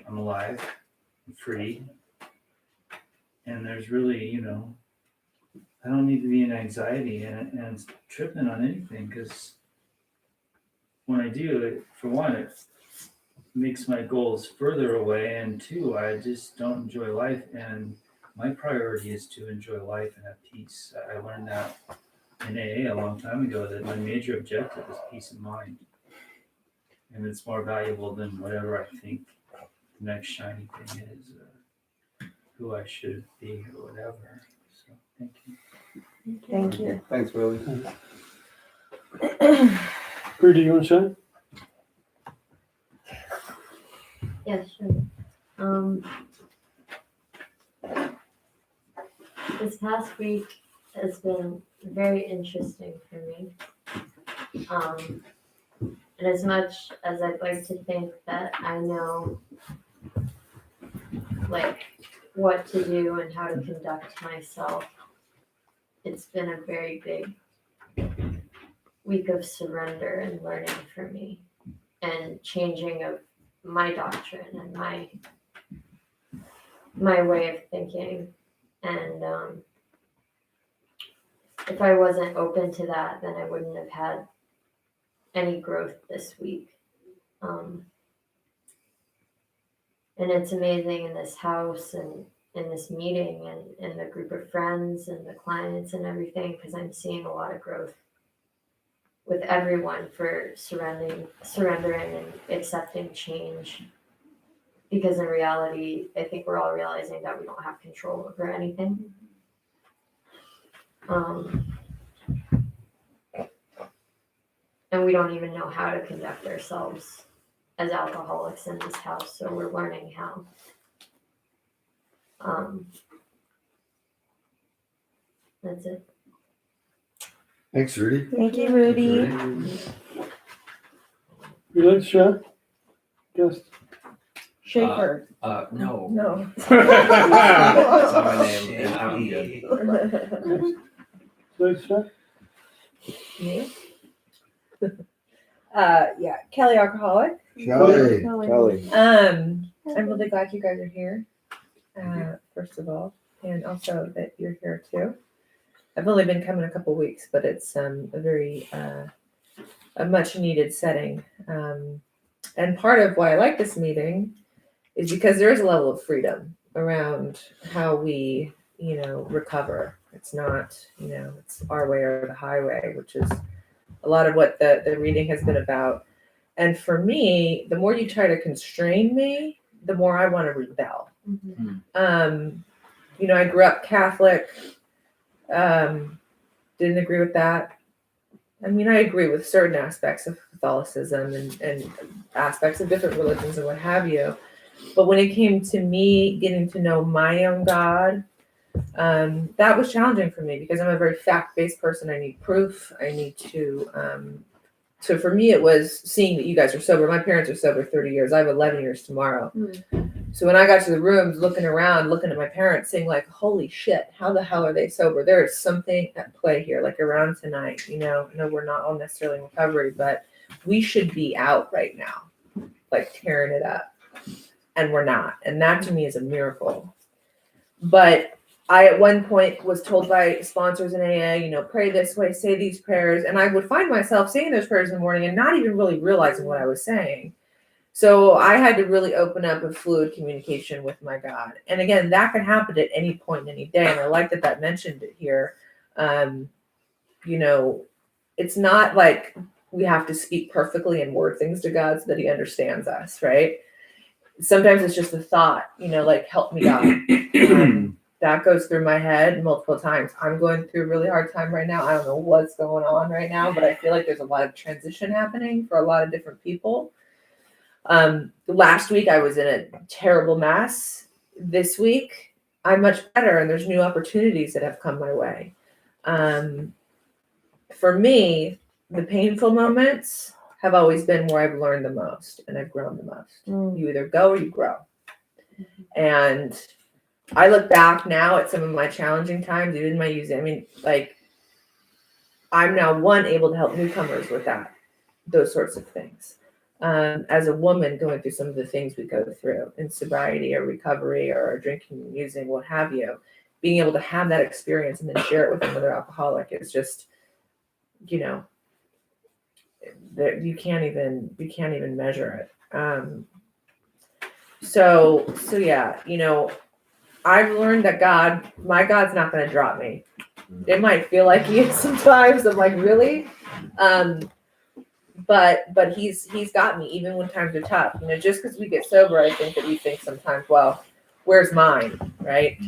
I'm alive, I'm free. And there's really, I don't need to be in anxiety and tripping on anything, because when I do, for one, it makes my goals further away, and two, I just don't enjoy life. And my priority is to enjoy life and have peace. I learned that in AA a long time ago, that my major objective is peace of mind, and it's more valuable than whatever I think the next shiny thing is who I should be or whatever. So thank you. Thank you. Thanks, Willie. Rudy, you want to share? Yeah, sure. This past week has been very interesting for me. And as much as I'd like to think that I know like what to do and how to conduct myself, it's been a very big week of surrender and learning for me and changing of my doctrine and my way of thinking. And if I wasn't open to that, then I wouldn't have had any growth this week. And it's amazing in this house and in this meeting and in the group of friends and the clients and everything, because I'm seeing a lot of growth with everyone for surrendering and accepting change. Because in reality, I think we're all realizing that we don't have control over anything. And we don't even know how to conduct ourselves as alcoholics in this house, so we're learning how. That's it. Thanks, Rudy. Thank you, Rudy. You like to share? Yes. Schaefer. No. No. That's not my name, and I'm good. Like to share? Me? Yeah, Kelly Alcoholic. Kelly. I'm really glad you guys are here. First of all, and also that you're here too. I've only been coming a couple weeks, but it's a very a much needed setting. And part of why I like this meeting is because there is a level of freedom around how we, recover. It's not, it's our way or the highway, which is a lot of what the reading has been about. And for me, the more you try to constrain me, the more I want to rebel. I grew up Catholic, didn't agree with that. I mean, I agree with certain aspects of Catholicism and aspects of different religions and what have you. But when it came to me getting to know my own God, that was challenging for me because I'm a very fact-based person. I need proof. I need to, so for me, it was seeing that you guys are sober. My parents are sober 30 years. I have 11 years tomorrow. So when I got to the rooms, looking around, looking at my parents, saying like, holy shit, how the hell are they sober? There is something at play here, like around tonight, no, we're not all necessarily in recovery, but we should be out right now, like tearing it up. And we're not. And that to me is a miracle. But I, at one point, was told by sponsors in AA, pray this way, say these prayers. And I would find myself saying those prayers in the morning and not even really realizing what I was saying. So I had to really open up a fluid communication with my God. And again, that can happen at any point in any day. And I like that mentioned it here. It's not like we have to speak perfectly and word things to God so that he understands us, right? Sometimes it's just a thought, like, help me, God. That goes through my head multiple times. I'm going through a really hard time right now. I don't know what's going on right now, but I feel like there's a lot of transition happening for a lot of different people. Last week I was in a terrible mess. This week I'm much better and there's new opportunities that have come my way. For me, the painful moments have always been where I've learned the most and I've grown the most. You either go or you grow. And I look back now at some of my challenging times, even my using. I mean, like, I'm now able to help newcomers with those sorts of things. As a woman going through some of the things we go through in sobriety or recovery or drinking and using, what have you, being able to have that experience and then share it with another alcoholic is just, you can't even measure it. So yeah, I've learned that my God's not going to drop me. It might feel like he is sometimes. I'm like, really? but he's got me even when times are tough. You know, just because we get sober, I think that we think sometimes, well, where's mine, right?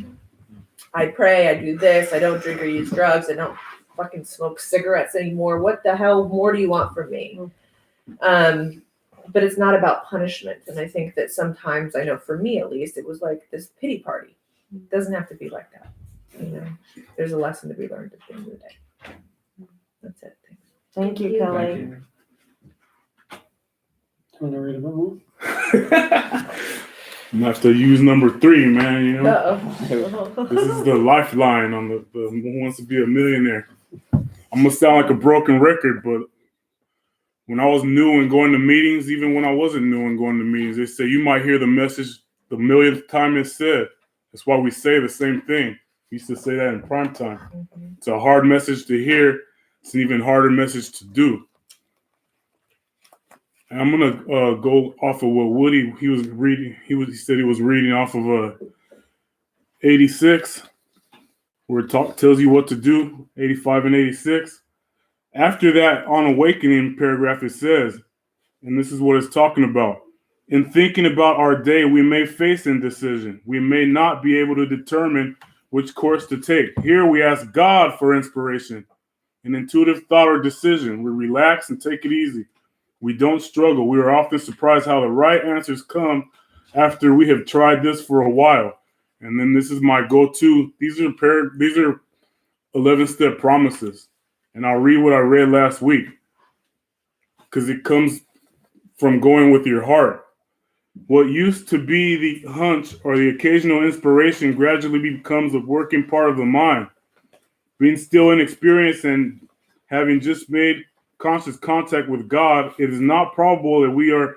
I pray, I do this, I don't drink or use drugs, I don't fucking smoke cigarettes anymore. What the hell more do you want from me? But it's not about punishment. And I think that sometimes, I know for me at least, it was like this pity party. It doesn't have to be like that. You know, there's a lesson to be learned at the end of the day. That's it. Thank you, Kelly. Want to read a bit more? I'm gonna have to use number 3, man. You know, Uh-oh. this is the lifeline on the Who Wants to Be a Millionaire. I'm gonna sound like a broken record, but when I was new and going to meetings, even when I wasn't new and going to meetings, they say you might hear the message the millionth time it's said. That's why we say the same thing. We used to say that in prime time. It's a hard message to hear. It's an even harder message to do. And I'm gonna go off of what Woody he was reading. He said he was reading off of 86, where it tells you what to do. 85 and 86. After that, on awakening paragraph, it says, and this is what it's talking about. In thinking about our day, we may face indecision. We may not be able to determine which course to take. Here we ask God for inspiration, an intuitive thought or decision. We relax and take it easy. We don't struggle. We are often surprised how the right answers come after we have tried this for a while. And then this is my go-to. These are 11-step promises. And I'll read what I read last week because it comes from going with your heart. What used to be the hunch or the occasional inspiration gradually becomes a working part of the mind. Being still inexperienced and having just made conscious contact with God, it is not probable that we are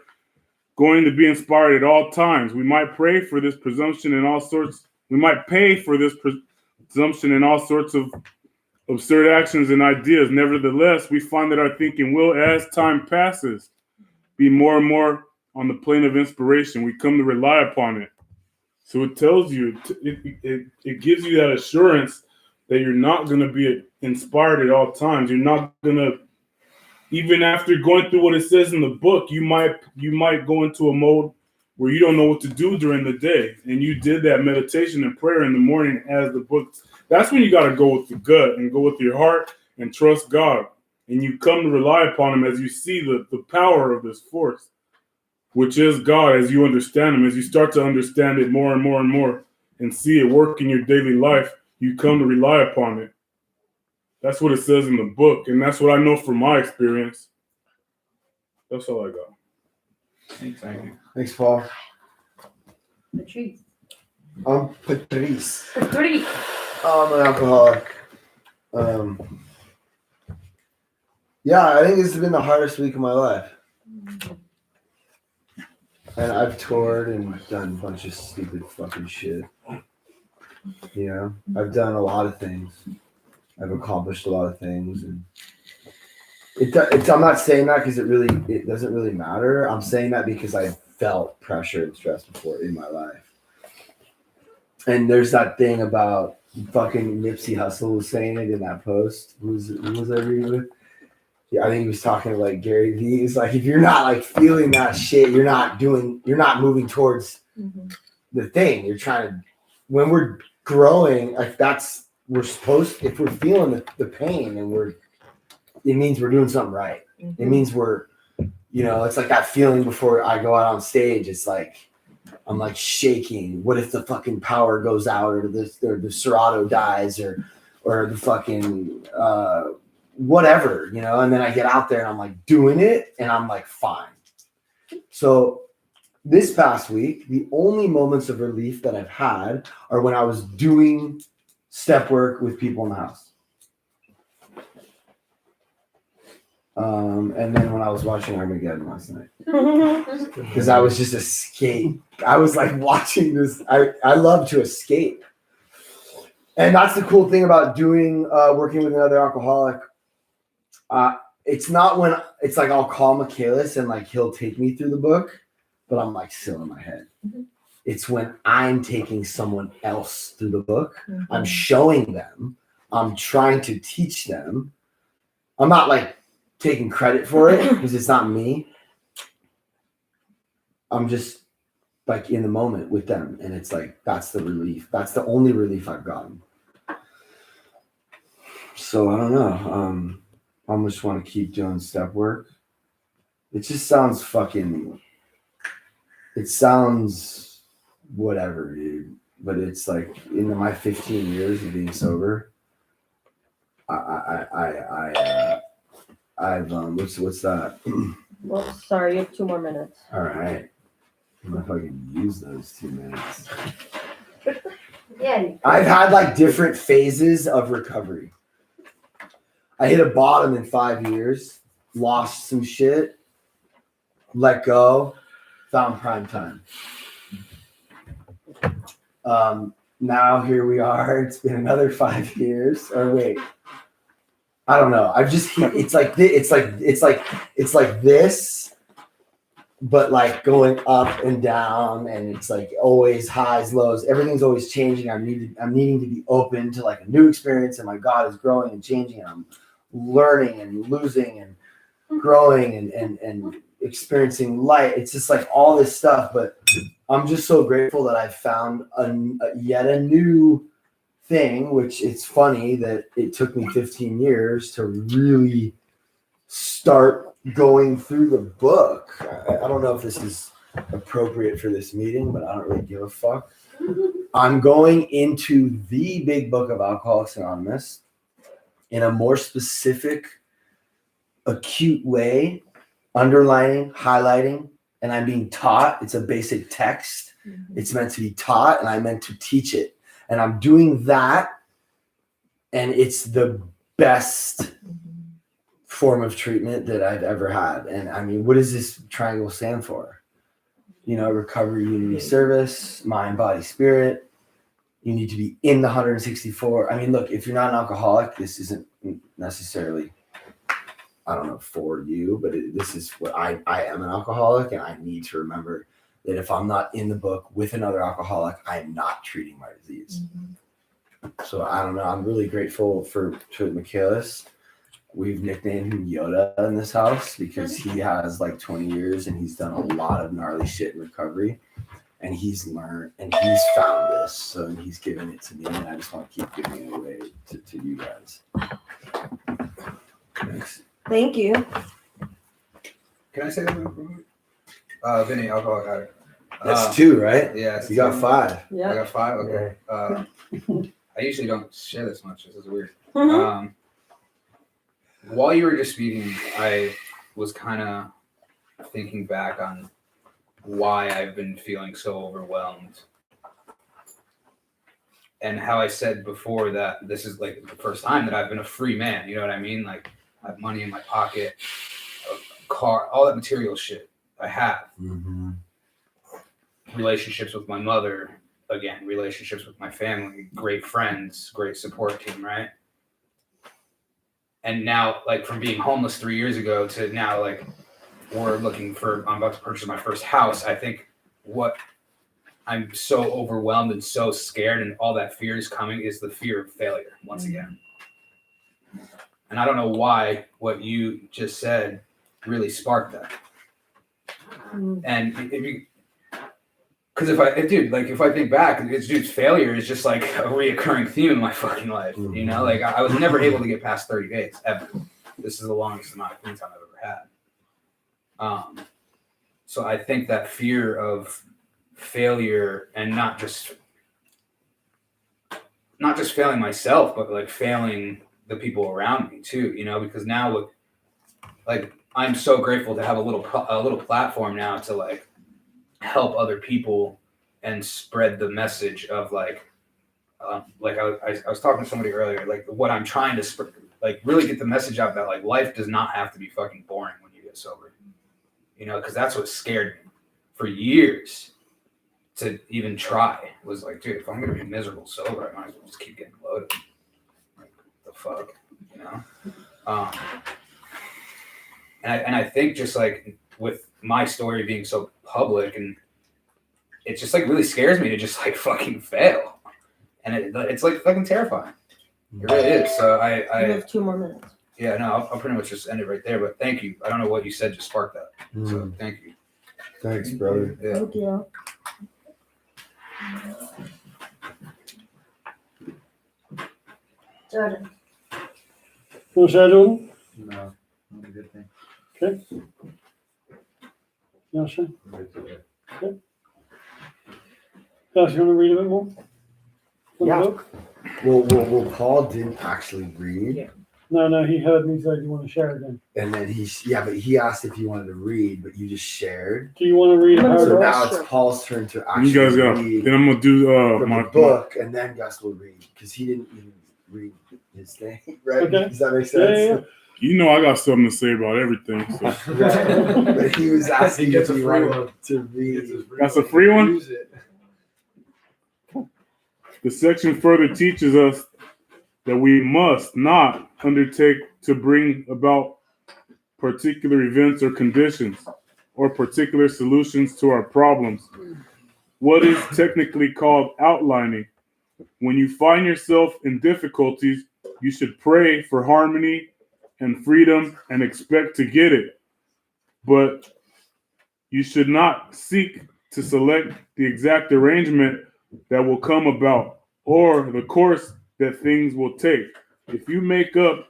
going to be inspired at all times. We might pray for this presumption in all sorts. We might pay for this presumption in all sorts of absurd actions and ideas. Nevertheless, we find that our thinking will, as time passes, be more and more on the plane of inspiration. We come to rely upon it. So it tells you, it gives you that assurance that you're not going to be inspired at all times. You're not going to, even after going through what it says in the book, you might go into a mode where you don't know what to do during the day. And you did that meditation and prayer in the morning as the book. That's when you got to go with the gut and go with your heart and trust God. And you come to rely upon him as you see the power of this force, which is God, as you understand him. As you start to understand it more and more and more and see it work in your daily life, you come to rely upon it. That's what it says in the book, and that's what I know from my experience. That's all I got. Thank you. Thanks, Paul. Patrice. Patrice. Patrice. I'm an alcoholic. Yeah, I think this has been the hardest week of my life. And I've toured and done a bunch of stupid fucking shit. You know, I've done a lot of things. I've accomplished a lot of things, and I'm not saying that because it doesn't really matter. I'm saying that because I felt pressure and stress before in my life. And there's that thing about fucking Nipsey Hussle was saying it in that post. Who was I reading with? Yeah, I think he was talking to like Gary Vee. He's like, if you're not like feeling that shit, you're not moving towards the thing. You're trying to, when we're growing, like we're supposed, if we're feeling the pain and it means we're doing something right. It means we're, it's like that feeling before I go out on stage. It's like, I'm like shaking. What if the fucking power goes out or the Serato dies or the fucking, whatever, and then I get out there and I'm like doing it and I'm like fine. So this past week, the only moments of relief that I've had are when I was doing step work with people in the house. And then when I was watching Armageddon last night, because I was just escape. I was like watching this. I love to escape. And that's the cool thing about working with another alcoholic. It's not when it's like I'll call Michaelis and like he'll take me through the book, but I'm like still in my head. It's when I'm taking someone else through the book. I'm showing them. I'm trying to teach them. I'm not like taking credit for it because it's not me. I'm just like in the moment with them, and it's like that's the relief. That's the only relief I've gotten. So I don't know. I just want to keep doing step work. It just sounds fucking. It sounds whatever, dude. But it's like in my 15 years of being sober, I've what's that? Well, sorry, you have 2 more minutes. All right. I don't know if I can use those 2 minutes. Yeah. I've had like different phases of recovery. I hit a bottom in 5 years, lost some shit, let go, found prime time. Now here we are. It's been another 5 years. Or wait, I don't know. I've just it's like this, but like going up and down, and it's like always highs, lows. Everything's always changing. I'm needing to be open to like a new experience, and my God is growing and changing, and I'm learning and losing and growing and experiencing light. It's just like all this stuff, but I'm just so grateful that I found yet a new thing, which it's funny that it took me 15 years to really start going through the book. I don't know if this is appropriate for this meeting, but I don't really give a fuck. I'm going into the big book of Alcoholics Anonymous in a more specific, acute way, underlining, highlighting, and I'm being taught. It's a basic text. It's meant to be taught, and I'm meant to teach it. And I'm doing that, and it's the best form of treatment that I've ever had. And I mean, what does this triangle stand for? You know, recovery, unity, service, mind, body, spirit. You need to be in the 164. I mean, look, if you're not an alcoholic, this isn't necessarily, I don't know, for you, but this is what I am an alcoholic, and I need to remember that if I'm not in the book with another alcoholic, I am not treating my disease. So I don't know. I'm really grateful for Michaelis. We've nicknamed him Yoda in this house because he has like 20 years and he's done a lot of gnarly shit in recovery, and he's learned and he's found this. So he's given it to me, and I just want to keep giving it away to you guys. Thanks. Thank you. Can I say that? Vinny, alcoholic addict. That's 2, right? Yeah. You got 5. Yeah. I got 5? Okay. I usually don't share this much. This is weird. While you were just speaking, I was kind of thinking back on why I've been feeling so overwhelmed. And how I said before that this is like the first time that I've been a free man. You know what I mean? Like I have money in my pocket, a car, all that material shit I have. Relationships with my mother, again, relationships with my family, great friends, great support team, right? And now, like from being homeless 3 years ago to now, like I'm about to purchase my first house. I think what I'm so overwhelmed and so scared and all that fear is coming is the fear of failure once again. And I don't know why what you just said really sparked that. And because if I think back, failure is just like a reoccurring theme in my fucking life. You know, like I was never able to get past 30 days ever. This is the longest amount of clean time I've ever had. So I think that fear of failure, and not just failing myself, but like failing the people around me too. You know, because now look, like I'm so grateful to have a little platform now to like help other people and spread the message of I was talking to somebody earlier, like what I'm trying to really get the message out that like life does not have to be fucking boring when you get sober, you know, because that's what scared me for years to even try. It was like, dude, if I'm gonna be miserable sober, I might as well just keep getting loaded. Like the fuck, you know. And I think just like with my story being so public, and it just like really scares me to just like fucking fail, and it's like fucking terrifying. It really is. So You have 2 more minutes. Yeah, no, I'll pretty much just end it right there. But thank you. I don't know what you said just sparked that. So thank you. Thanks, brother. Yeah. Thank you. Jordan. Want to share, Jordan? No, not a good thing. Okay. Yeah, sure. Okay. Josh, you want to read a bit more? From the Yeah. book? Well, Paul didn't actually read. No, he heard me say, "Do you want to share again?" And then but he asked if you wanted to read, but you just shared. Do you want to read a So paragraph? now it's Paul's turn to actually You guys got. read Then I'm gonna do from my the book, and then Gus will read because he didn't even read his thing, right? Okay. Does that make sense? Yeah. You know I got something to say about everything. So. Right. But he was asking He gets if a you free wanted one. to read. That's a free one? Use it. The section further teaches us that we must not undertake to bring about particular events or conditions or particular solutions to our problems. What is technically called outlining. When you find yourself in difficulties, you should pray for harmony and freedom and expect to get it. But you should not seek to select the exact arrangement that will come about or the course that things will take. If you make up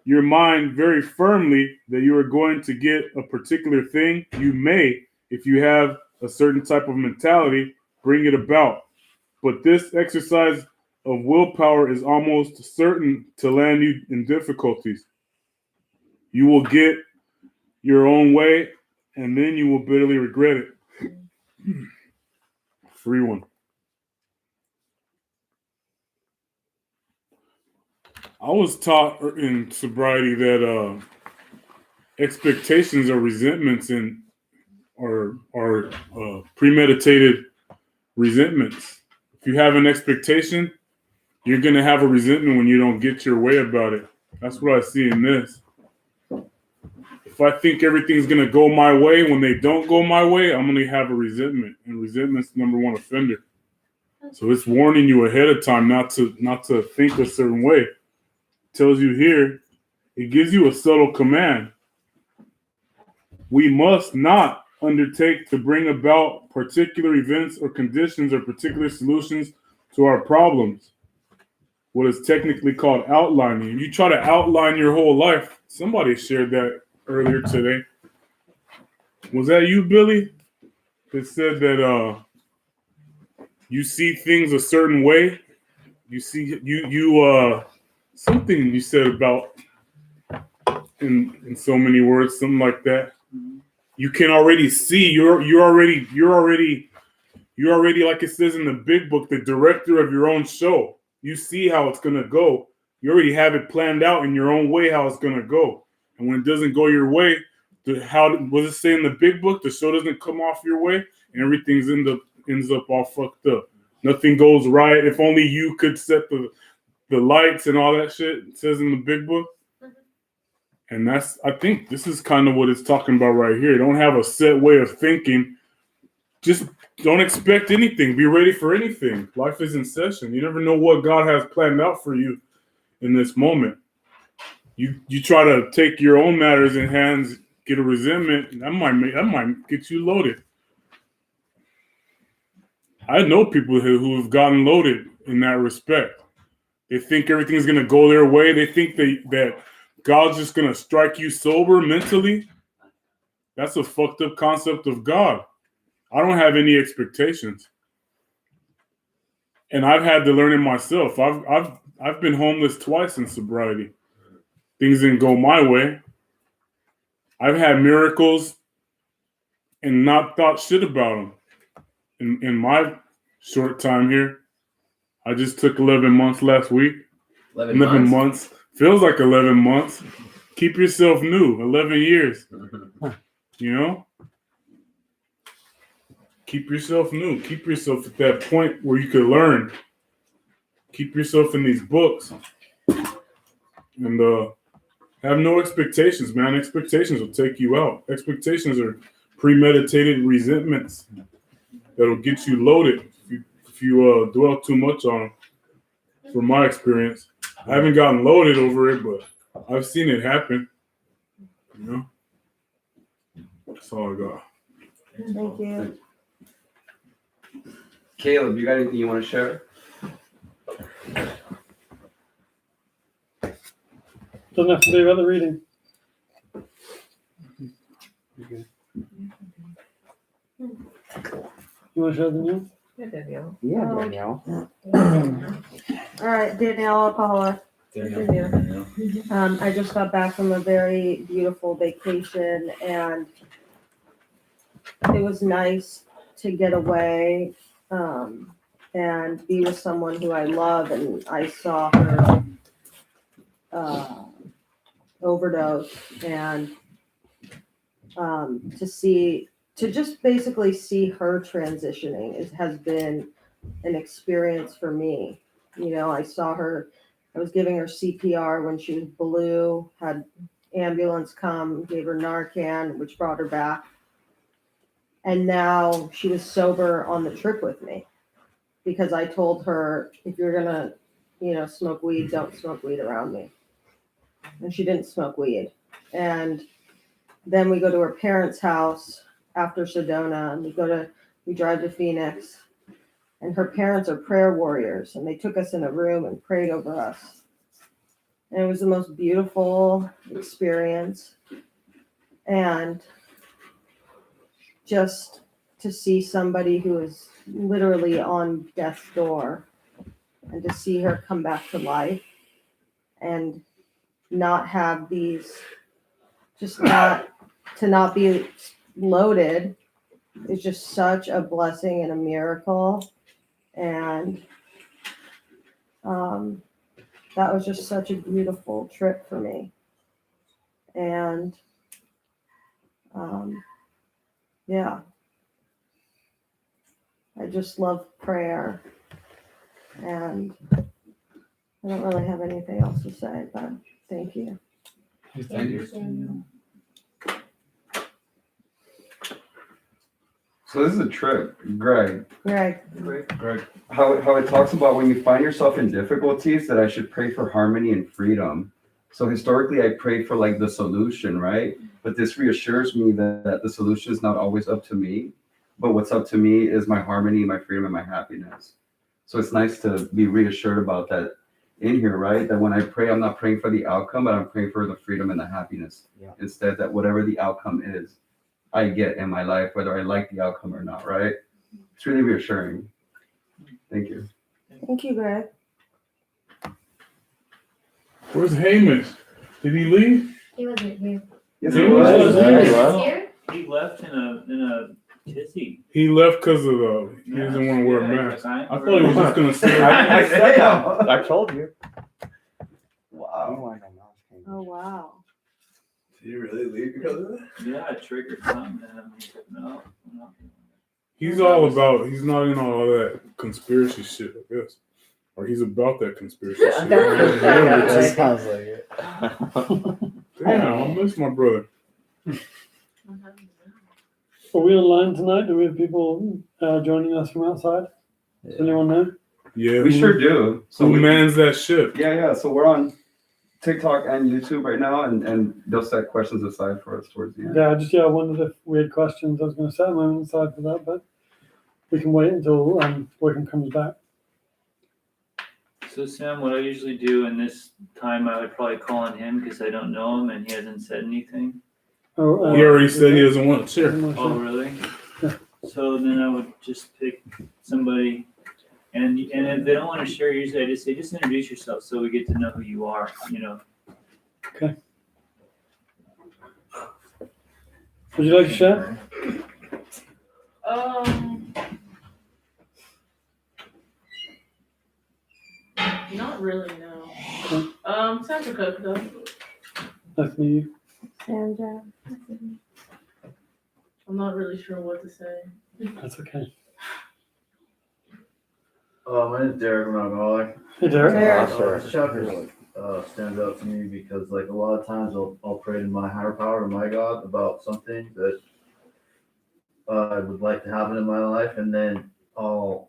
your mind very firmly that you are going to get a particular thing, you may, if you have a certain type of mentality, bring it about. But this exercise of willpower is almost certain to land you in difficulties. You will get your own way, and then you will bitterly regret it. Free one. I was taught in sobriety that expectations or resentments are premeditated resentments. If you have an expectation, you're going to have a resentment when you don't get your way about it. That's what I see in this. If I think everything's going to go my way, when they don't go my way, I'm going to have a resentment. And resentment's the number one offender. So it's warning you ahead of time not to think a certain way. It tells you here, it gives you a subtle command. We must not undertake to bring about particular events or conditions or particular solutions to our problems. What is technically called outlining. You try to outline your whole life. Somebody shared that earlier today. Was that you, Billy? That said that you see things a certain way. You see you something you said about in so many words, something like that. You can already see you're already like it says in the big book, the director of your own show. You see how it's gonna go. You already have it planned out in your own way how it's gonna go. And when it doesn't go your way, how was it say in the big book? The show doesn't come off your way, and everything's ends up all fucked up. Nothing goes right. If only you could set the lights and all that shit. It says in the big book. And I think this is kind of what it's talking about right here. Don't have a set way of thinking. Just don't expect anything. Be ready for anything. Life is in session. You never know what God has planned out for you in this moment. You try to take your own matters in hands, get a resentment, that might get you loaded. I know people who have gotten loaded in that respect. They think everything's gonna go their way. They think that God's just gonna strike you sober mentally. That's a fucked up concept of God. I don't have any expectations, and I've had to learn it myself. I've been homeless twice in sobriety. Things didn't go my way. I've had miracles and not thought shit about them. In my short time here, I just took 11 months last week. 11 months. Feels like 11 months. Keep yourself new. 11 years. You know? Keep yourself new. Keep yourself at that point where you can learn. Keep yourself in these books. And have no expectations, man. Expectations will take you out. Expectations are premeditated resentments that'll get you loaded if you dwell too much on them. From my experience, I haven't gotten loaded over it, but I've seen it happen. You know, that's all I got. Thank you. Caleb, you got anything you want to share? Doesn't have to be about the reading. Okay. You want to share the news? Yeah, Danielle. Yeah, Oh. Danielle. All right, Danielle Alcohola. Danielle. I just got back from a very beautiful vacation, and it was nice to get away and be with someone who I love. And I saw her overdose, and to just basically see her transitioning has been an experience for me. You know, I saw her, I was giving her CPR when she was blue, had ambulance come, gave her Narcan, which brought her back. And now she was sober on the trip with me because I told her, if you're gonna, smoke weed, don't smoke weed around me. And she didn't smoke weed. And then we go to her parents' house after Sedona, and we drive to Phoenix. And her parents are prayer warriors, and they took us in a room and prayed over us. And it was the most beautiful experience. And just to see somebody who is literally on death's door, and to see her come back to life and not have these, to not be loaded is just such a blessing and a miracle. And that was just such a beautiful trip for me. And yeah, I just love prayer. And I don't really have anything else to say, but thank you. Thank you. So this is a trip, Greg. Greg. How it talks about when you find yourself in difficulties that I should pray for harmony and freedom. So historically, I prayed for like the solution, right? But this reassures me that the solution is not always up to me, but what's up to me is my harmony, my freedom, and my happiness. So it's nice to be reassured about that in here, right? That when I pray, I'm not praying for the outcome, but I'm praying for the freedom and the happiness. Yeah. Instead, that whatever the outcome is, I get in my life, whether I like the outcome or not, right? It's really reassuring. Thank you. Thank you, Greg. Where's Hamish? Did he leave? He wasn't here. Yes, he he was. Was here? He left in a tizzy. He left because of he doesn't want to wear a mask. I thought he was just gonna say. I said that. I told you. Wow. Oh, wow. Did you really leave because of that? Yeah, I triggered something. No. He's all about. He's not in all that conspiracy shit, I guess, or he's about that conspiracy shit. That sounds like it. Damn, I miss my brother. Are we online tonight? Do we have people joining us from outside? Does anyone know? Yeah, We sure do. So who mans that ship? Yeah. So we're on TikTok and YouTube right now, and they'll set questions aside for us towards the end. Yeah, I wondered if we had questions. I was going to set mine aside for that, but we can wait until Wickham comes back. So Sam, what I usually do in this time, I would probably call on him because I don't know him and he hasn't said anything. Oh, He already said he doesn't want to share. Oh, really? So then I would just pick somebody, and if they don't want to share, usually I just say, just introduce yourself so we get to know who you are, you know. Okay. Would you like to share? Not really, no. Okay. Sandra Cook though. Nice to meet you. Sandra. I'm not really sure what to say. That's okay. My name is Derek. I'm an alcoholic. Hey, Derek. This chapter stands out to me because, like, a lot of times I'll pray to my higher power, to my God, about something that I would like to happen in my life, and then I'll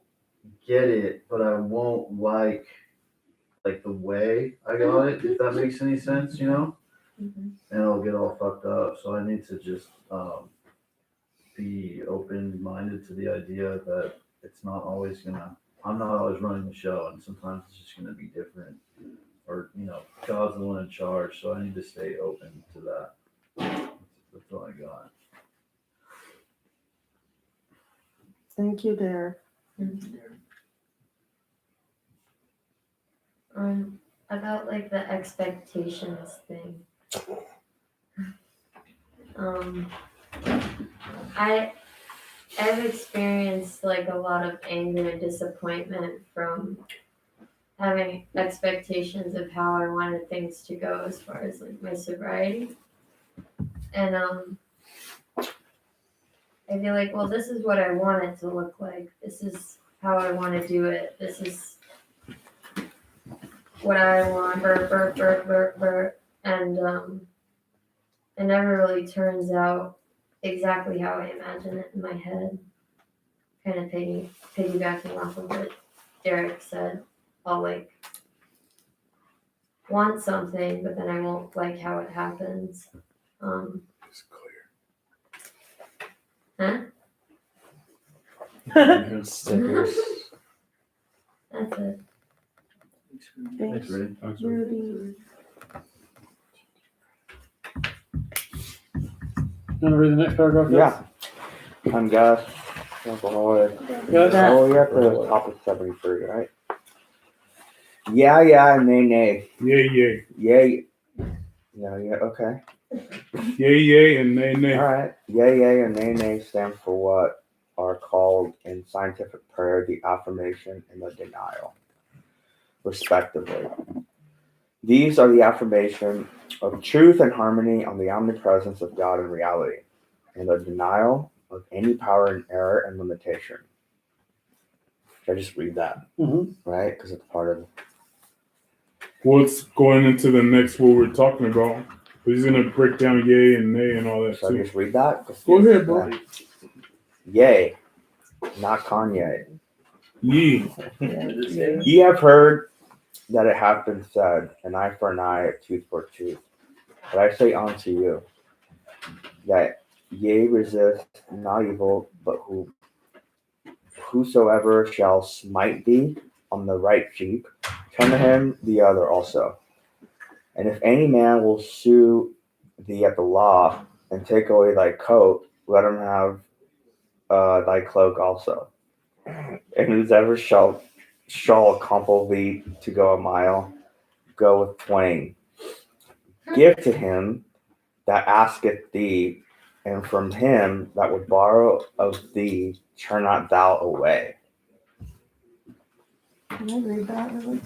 get it, but I won't like like the way I got it, if that makes any sense, you know? And I'll get all fucked up. So I need to just be open-minded to the idea that it's not always I'm not always running the show, and sometimes it's just gonna be different. Or, you know, God's the one in charge, so I need to stay open to that. That's all I got. Thank you, Derek. About like the expectations thing. I've experienced like a lot of anger and disappointment from having expectations of how I wanted things to go as far as like my sobriety. And I feel like, well, this is what I want it to look like. This is how I want to do it. This is what I want. And it never really turns out exactly how I imagine it in my head. Kind of piggybacking off of what Derek said. I'll like want something, but then I won't like how it happens. It's clear. Huh? Stickers. That's it. Thanks, Rudy. You want to read the next paragraph? Yeah. I'm Gus. Alcoholic. Gus? Oh, you're at the top of 73, right? Yeah, nay. Yay. Yeah, okay. Yay, and nay. All right. Yay, and nay stand for what are called in scientific prayer the affirmation and the denial, respectively. These are the affirmation of truth and harmony on the omnipresence of God in reality, and the denial of any power and error and limitation. Should I just read that? Right? Because it's part of What's going into the next what we're talking about? He's gonna break down yay and nay and all that Should too. I just read that? Go ahead, bro. Yay, not Kanye. Ye. Ye have heard that it hath been said, an eye for an eye, a tooth for a tooth. But I say unto you, that ye resist not evil, but whosoever shall smite thee on the right cheek, turn to him the other also. And if any man will sue thee at the law, and take away thy coat, let him have thy cloak also. And whosoever shall compel thee to go a mile, go with twain. Give to him that asketh thee, and from him that would borrow of thee, turn not thou away. Can I read that really?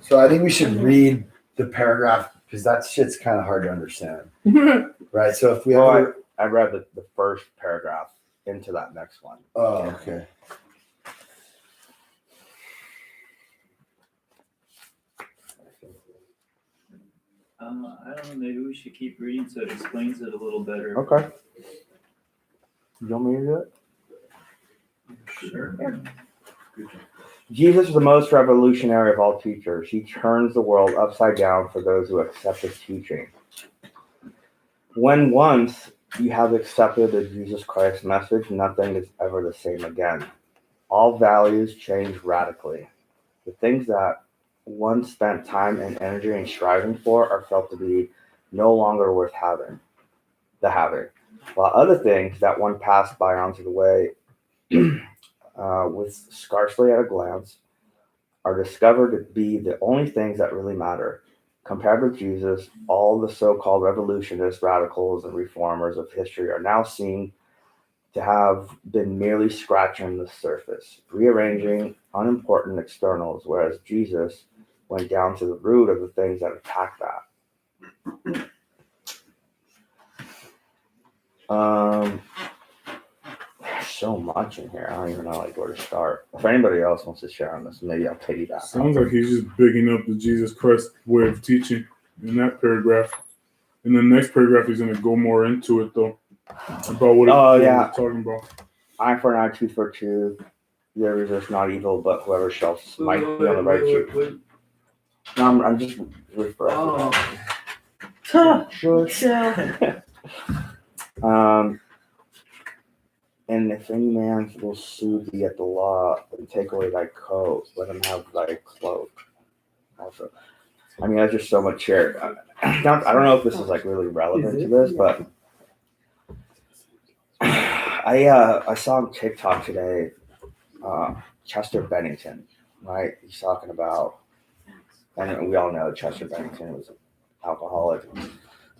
So I think we should read the paragraph because that shit's kind of hard to understand. Right? So if we I read the first paragraph into that next one. Oh, okay. I don't know, maybe we should keep reading so it explains it a little better. Okay. You want me to do it? Sure. Jesus is the most revolutionary of all teachers. He turns the world upside down for those who accept his teaching. When once you have accepted the Jesus Christ message, nothing is ever the same again. All values change radically. The things that one spent time and energy and striving for are felt to be no longer worth having, while other things that one passed by onto the way with scarcely at a glance are discovered to be the only things that really matter. Compared with Jesus, all the so-called revolutionists, radicals, and reformers of history are now seen to have been merely scratching the surface, rearranging unimportant externals, whereas Jesus went down to the root of the things that attack that. There's so much in here. I don't even know where to start. If anybody else wants to share on this, maybe I'll piggyback. Sounds like he's just bigging up the Jesus Christ way of teaching in that paragraph. In the next paragraph, he's going to go more into it, though, about what we're talking about. Eye for an eye, tooth for a tooth. You resist not evil, but whoever shall smite you on the right cheek. No, I'm just refreshing. Sure. And if any man will sue thee at the law and take away thy coat, let him have thy cloak. Also, I mean, there's just so much here. I don't know if this is like really relevant to this, but I saw on TikTok today, Chester Bennington, right? He's talking about, and we all know Chester Bennington was an alcoholic,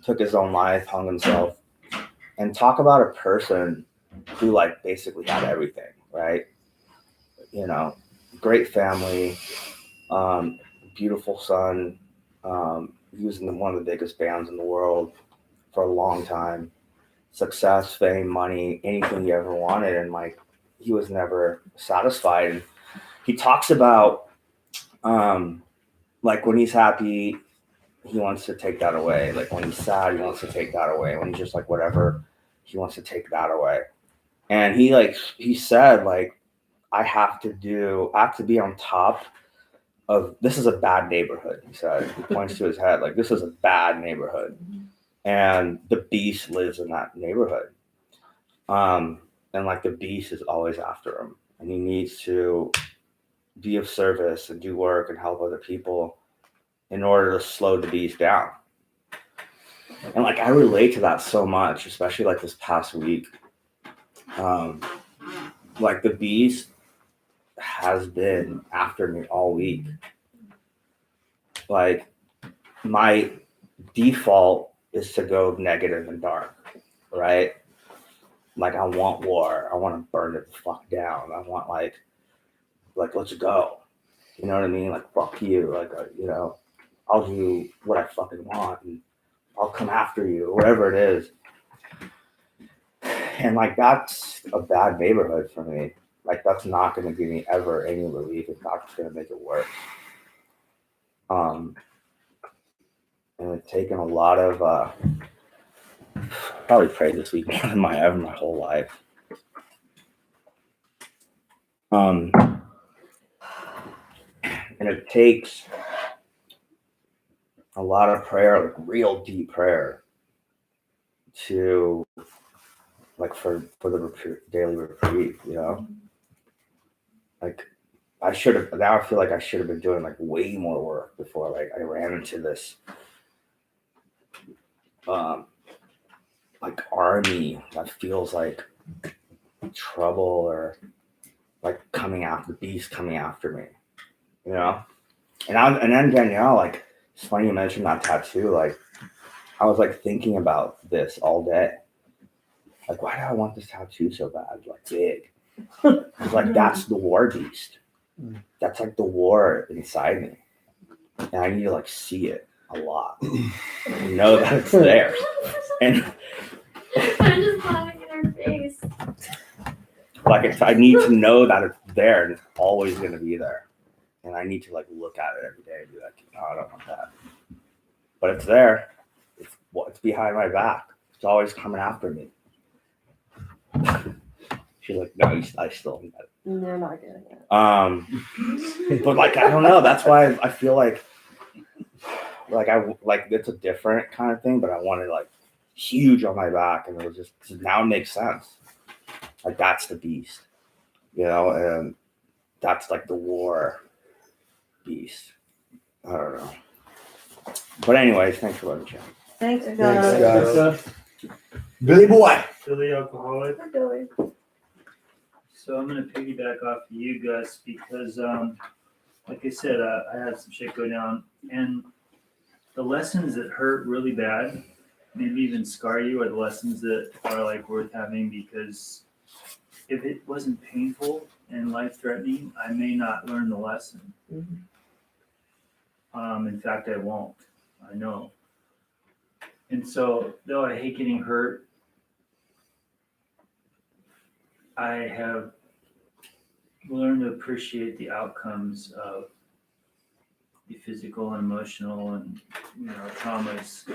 took his own life, hung himself, and talk about a person who like basically had everything, right? You know, great family, beautiful son. He was in one of the biggest bands in the world for a long time. Success, fame, money, anything he ever wanted, and like he was never satisfied. And he talks about like when he's happy, he wants to take that away. Like when he's sad, he wants to take that away. When he's just like whatever, he wants to take that away. And he said like I have to be on top of this is a bad neighborhood. He said, he points to his head like this is a bad neighborhood, and the beast lives in that neighborhood. And like the beast is always after him, and he needs to be of service and do work and help other people in order to slow the beast down. And like I relate to that so much, especially like this past week. Like the beast has been after me all week. Like my default is to go negative and dark, right? Like I want war. I want to burn it the fuck down. I want like let's go. You know what I mean? Like fuck you. Like you know, I'll do what I fucking want and I'll come after you, whatever it is. And like that's a bad neighborhood for me. Like that's not going to give me ever any relief. It's not going to make it worse. And it's taken a lot of probably prayed this week more than my whole life. And it takes a lot of prayer, like real deep prayer, to like for the daily reprieve, you know. Like I should have. Now I feel like I should have been doing like way more work before like I ran into this like army that feels like trouble or like coming after the beast coming after me, you know. And then Danielle, like it's funny you mentioned that tattoo. Like I was like thinking about this all day. Like why do I want this tattoo so bad? Like big. Because like that's the war beast. That's like the war inside me. And I need to like see it a lot. Know that it's there. And I'm just laughing in her face. like I need to know that it's there and it's always gonna be there. And I need to like look at it every day and be like, no, I don't want that. But it's there. It's behind my back. It's always coming after me. She's like, no, I still don't get it. They're not getting it. But like I don't know. That's why I feel like it's a different kind of thing. But I wanted like huge on my back, and it was just now it makes sense. Like that's the beast, you know, and that's like the war beast. I don't know. But anyways, thanks for letting me chat. Thanks, Thanks, guys. guys. Billy boy. Billy alcoholic. Hi, Billy. So I'm gonna piggyback off of you guys because, like I said, I had some shit go down, and the lessons that hurt really bad, maybe even scar you, are the lessons that are like worth having, because if it wasn't painful and life-threatening, I may not learn the lesson. In fact, I won't. I know. And so, though I hate getting hurt, I have learned to appreciate the outcomes of the physical and emotional and, you know, traumas.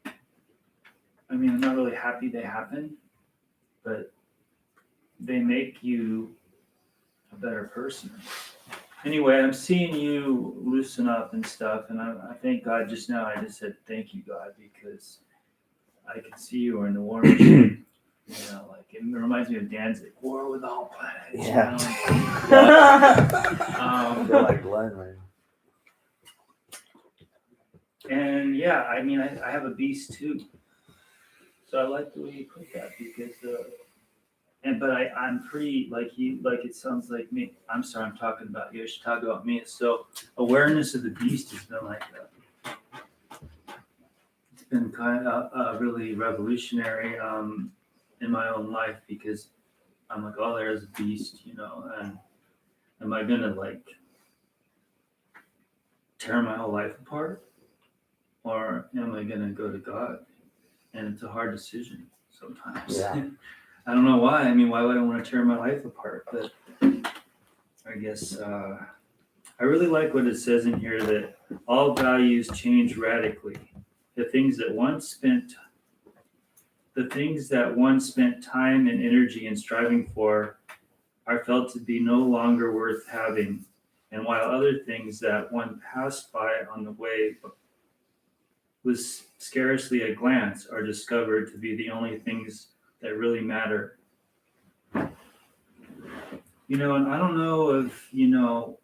I mean, I'm not really happy they happen, but they make you a better person. Anyway, I'm seeing you loosen up and stuff, and I thank God just now. I just said thank you, God, because I can see you are in the war machine. You know, like it reminds me of Danzig, War with All Planets. Yeah. You I feel like Glenn, man. And yeah, I mean, I have a beast too. So I like the way you put that because, but I'm pretty like it sounds like me. I'm sorry, I'm talking about you. I should talk about me. So awareness of the beast has been like it's been kind of really revolutionary in my own life because I'm like, oh, there's a beast, you know, and am I gonna like tear my whole life apart, or am I gonna go to God? And it's a hard decision sometimes. Yeah. I don't know why. I mean, why would I want to tear my life apart? But I guess I really like what it says in here that all values change radically. The things that once spent time and energy in striving for are felt to be no longer worth having, and while other things that one passed by on the way with scarcely a glance are discovered to be the only things that really matter. You know, and I don't know if, you know,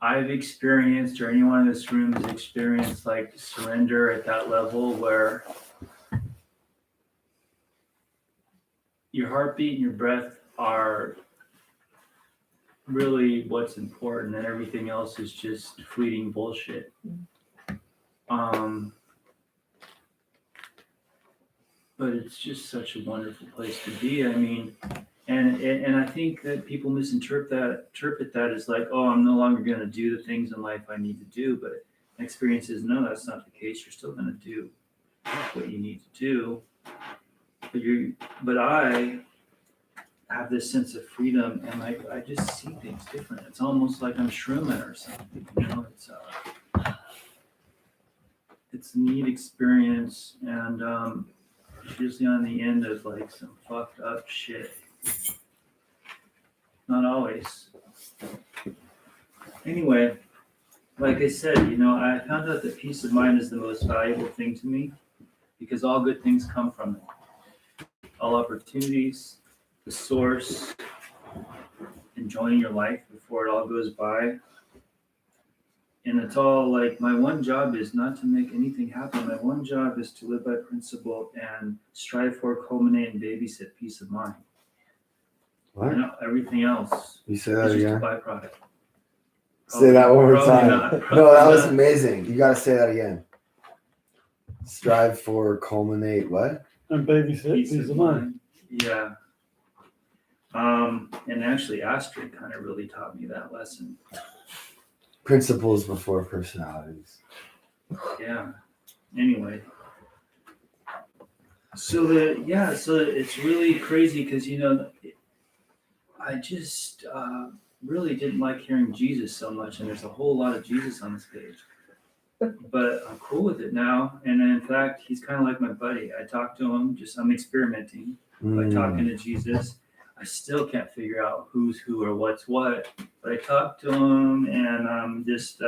I've experienced or anyone in this room has experienced like surrender at that level where your heartbeat and your breath are really what's important and everything else is just fleeting bullshit. But it's just such a wonderful place to be. I mean, and I think that people misinterpret that as like, oh, I'm no longer going to do the things in life I need to do. But experience is no, that's not the case. You're still going to do what you need to do. But I have this sense of freedom, and like I just see things different. It's almost like I'm shrooming or something. You know, it's a neat experience, and usually on the end of like some fucked up shit. Not always. Anyway, like I said, you know, I found out that peace of mind is the most valuable thing to me because all good things come from it. All opportunities, the source, enjoying your life before it all goes by. And it's all like my one job is not to make anything happen. My one job is to live by principle and strive for, culminate, and babysit peace of mind. What? You know, everything else You say that is just again? a byproduct. Say that one more time. No, that was not. amazing. You got to say that again. Strive for, culminate, what? And babysit Peace peace of of mind. Yeah. And actually Astrid kind of really taught me that lesson. Principles before personalities. Yeah. Anyway. So it's really crazy because, you know, I just really didn't like hearing Jesus so much, and there's a whole lot of Jesus on this page. But I'm cool with it now, and in fact, he's kind of like my buddy. I talk to him, I'm experimenting by talking to Jesus. I still can't figure out who's who or what's what, but I talk to him, and I'm just,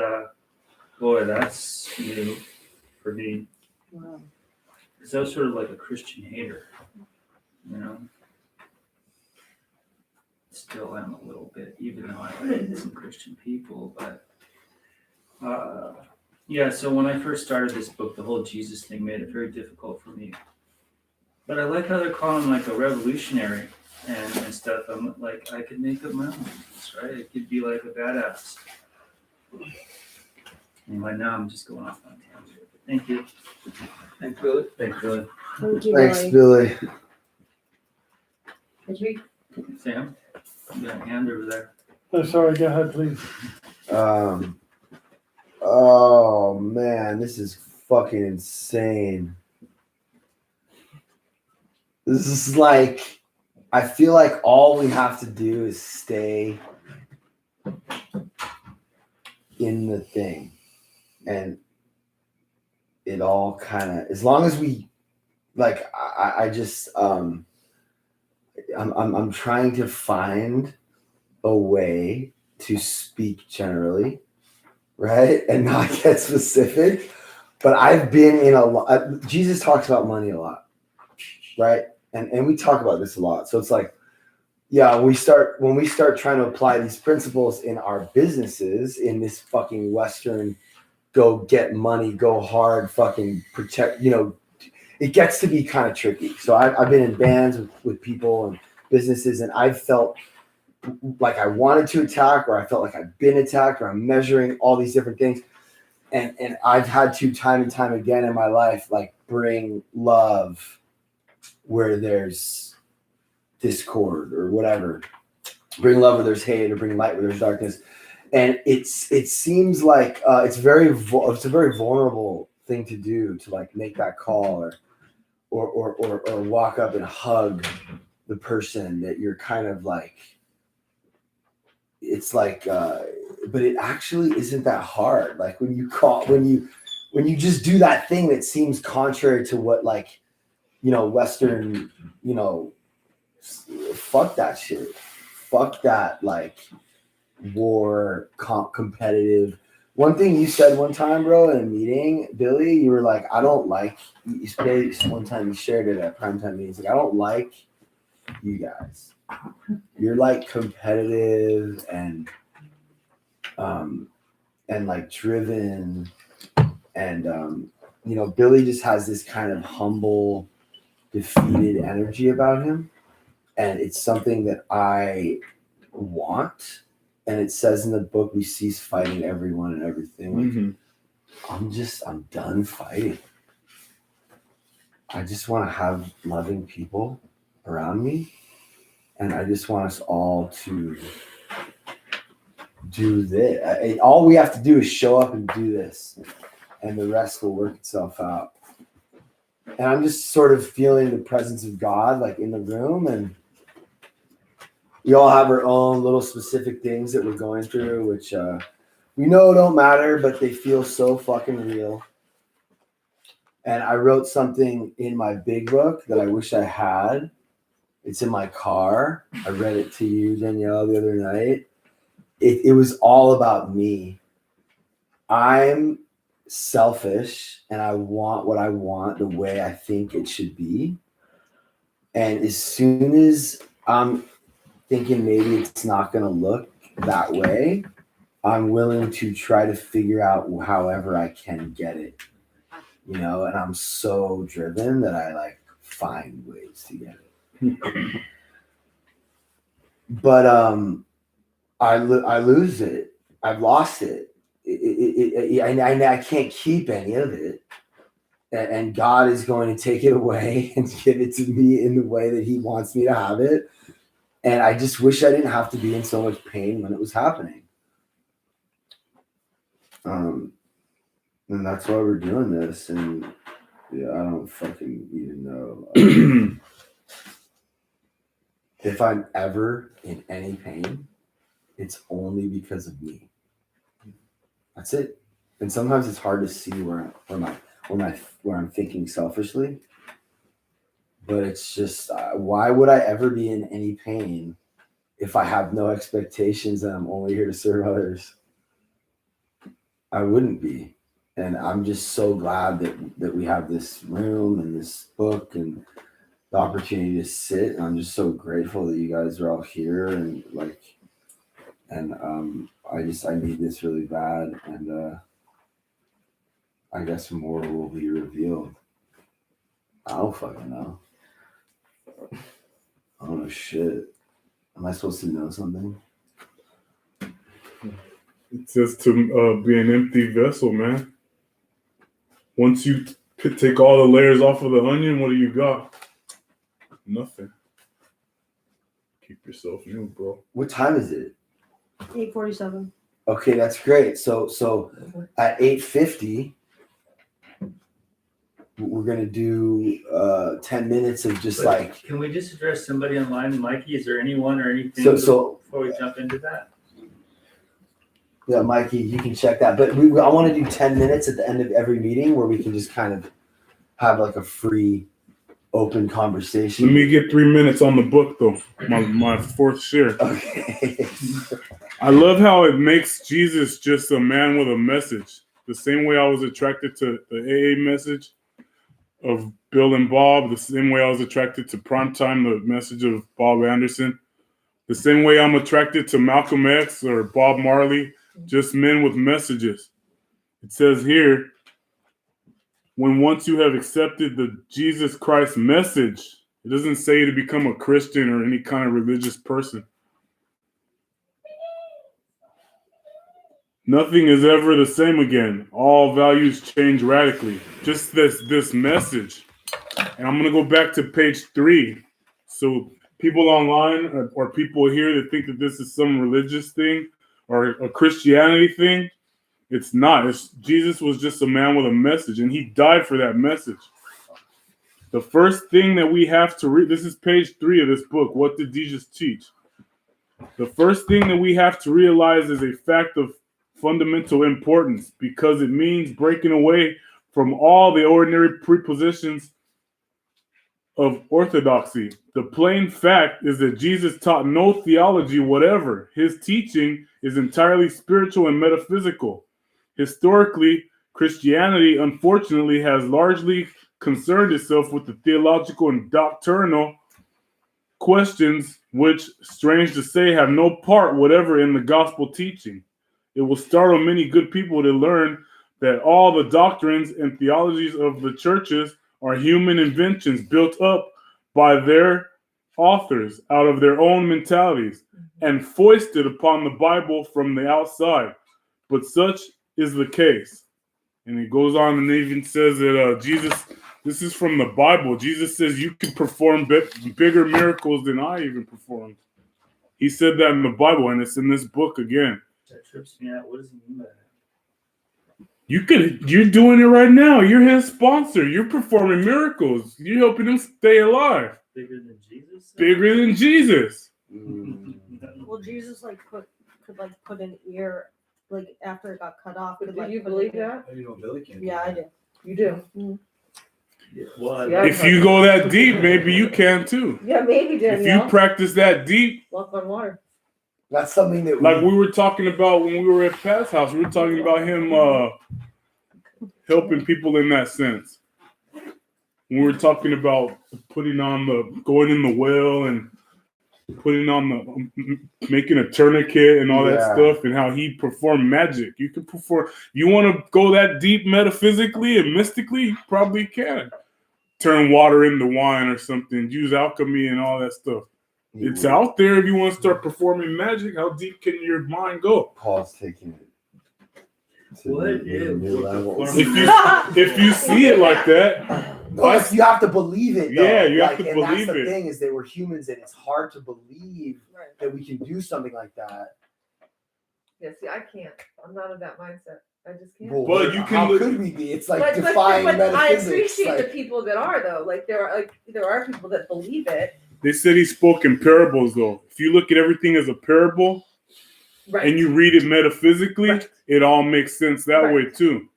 boy, that's new for me. Wow. Because I was sort of like a Christian hater, you know? Still am a little bit, even though I like some Christian people, but yeah, so when I first started this book, the whole Jesus thing made it very difficult for me. But I like how they're calling him like a revolutionary and stuff. I'm like, I could make up my own Jesus, right? I could be like a badass. Anyway, now I'm just going off on a tangent. Thank you. Thanks, Billy. Thanks, Billy. Thank you, Thanks, Billy. Billy. Patrick? Sam, you got a hand over there. Oh, sorry, go ahead, please. Oh man, this is fucking insane. This is like, I feel like all we have to do is stay in the thing, and it all kind of, as long as we, like, I'm trying to find a way to speak generally, right? And not get specific. But I've been in a lot. Jesus talks about money a lot, right? And we talk about this a lot. So it's like, yeah, when we start trying to apply these principles in our businesses in this fucking Western go get money, go hard, fucking protect, it gets to be kind of tricky. So I've been in bands with people and businesses, and I've felt like I wanted to attack, or I felt like I've been attacked, or I'm measuring all these different things. And I've had to time and time again in my life, like bring love where there's discord or whatever. Bring love where there's hate, or bring light where there's darkness. And it seems like it's a very vulnerable thing to do, to like make that call or walk up and hug the person that you're kind of like. It's like, but it actually isn't that hard. Like when you just do that thing that seems contrary to what, like, Western, fuck that shit. Fuck that, like, war, competitive. One thing you said one time, bro, in a meeting, Billy, you were like, I don't like, one time you shared it at primetime meetings, like, I don't like you guys. You're like competitive and like driven, and Billy just has this kind of humble, defeated energy about him, and it's something that I want. And it says in the book, we cease fighting everyone and everything. Like, I'm done fighting. I just want to have loving people around me. And I just want us all to do this. All we have to do is show up and do this, and the rest will work itself out. And I'm just sort of feeling the presence of God, like, in the room, and we all have our own little specific things that we're going through, which we know don't matter, but they feel so fucking real. And I wrote something in my big book that I wish I had. It's in my car. I read it to you, Danielle, the other night. It was all about me. I'm selfish, and I want what I want the way I think it should be. And as soon as I'm thinking maybe it's not going to look that way, I'm willing to try to figure out however I can get it. And I'm so driven that I like find ways to get it. But I lose it. I've lost it. I can't keep any of it. And God is going to take it away and give it to me in the way that He wants me to have it. And I just wish I didn't have to be in so much pain when it was happening. And that's why we're doing this. And yeah, I don't fucking even know. If I'm ever in any pain, it's only because of me. That's it. And sometimes it's hard to see where I'm thinking selfishly. But it's just, why would I ever be in any pain if I have no expectations and I'm only here to serve others? I wouldn't be. And I'm just so glad that we have this room and this book and the opportunity to sit. And I'm just so grateful that you guys are all here, and I need this really bad. And I guess more will be revealed. I don't fucking know. I don't know shit. Am I supposed to know something? It says to be an empty vessel, man. Once you take all the layers off of the onion, what do you got? Nothing. Keep yourself new, bro. What time is it? 8:47. Okay, that's great. So at 8:50, we're gonna do 10 minutes of just like. Can we just address somebody online, Mikey? Is there anyone or anything So before we jump into that? Yeah, Mikey, you can check that. But I want to do 10 minutes at the end of every meeting where we can just kind of have like a free open conversation. Let me get 3 minutes on the book, though. My fourth share. Okay. I love how it makes Jesus just a man with a message. The same way I was attracted to the AA message of Bill and Bob, the same way I was attracted to Primetime, the message of Bob Anderson, the same way I'm attracted to Malcolm X or Bob Marley, just men with messages. It says here, when once you have accepted the Jesus Christ message, it doesn't say to become a Christian or any kind of religious person. Nothing is ever the same again. All values change radically. Just this message. And I'm going to go back to page 3. So people online or people here that think that this is some religious thing or a Christianity thing, it's not. Jesus was just a man with a message, and he died for that message. The first thing that we have to read, this is page 3 of this book, What Did Jesus Teach? The first thing that we have to realize is a fact of fundamental importance because it means breaking away from all the ordinary prepositions of orthodoxy. The plain fact is that Jesus taught no theology whatever. His teaching is entirely spiritual and metaphysical. Historically, Christianity, unfortunately, has largely concerned itself with the theological and doctrinal questions which, strange to say, have no part whatever in the gospel teaching. It will startle many good people to learn that all the doctrines and theologies of the churches are human inventions built up by their authors out of their own mentalities and foisted upon the Bible from the outside. But such is the case. And it goes on and even says that Jesus, this is from the Bible. Jesus says you can perform bigger miracles than I even performed. He said that in the Bible, and it's in this book again. That trips me out. What does he mean by that? You're doing it right now. You're his sponsor. You're performing miracles. You're helping him stay alive. Bigger than Jesus? Bigger than Jesus. Well, Jesus could put an ear after it got cut off. Do you believe that? You know, Billy can. Yeah, I do. You do. If you go that deep, maybe you can too. Yeah, maybe, Danielle. If you practice that deep. Walk on water. That's something that we were talking about when we were at Pat's house. We were talking about him helping people in that sense. We were talking about going in the well and putting on making a tourniquet and all that stuff, and how he performed magic. You can perform. You want to go that deep metaphysically and mystically, you probably can. Turn water into wine or something. Use alchemy and all that stuff. It's out there if you want to start performing magic. How deep can your mind go? Paul's taking it. If you see it like that, you have to believe it. Though. Yeah, you have to believe that's the it. thing is that we're humans, and it's hard to believe that we can do something like that. Yeah, see, I can't. I'm not in that mindset. I just can't. Well, but you can. How could we be? It's like defying metaphysics. I appreciate the people that are though. There are people that believe it. They said he spoke in parables, though. If you look at everything as a parable, and you read it metaphysically, it all makes sense that way too.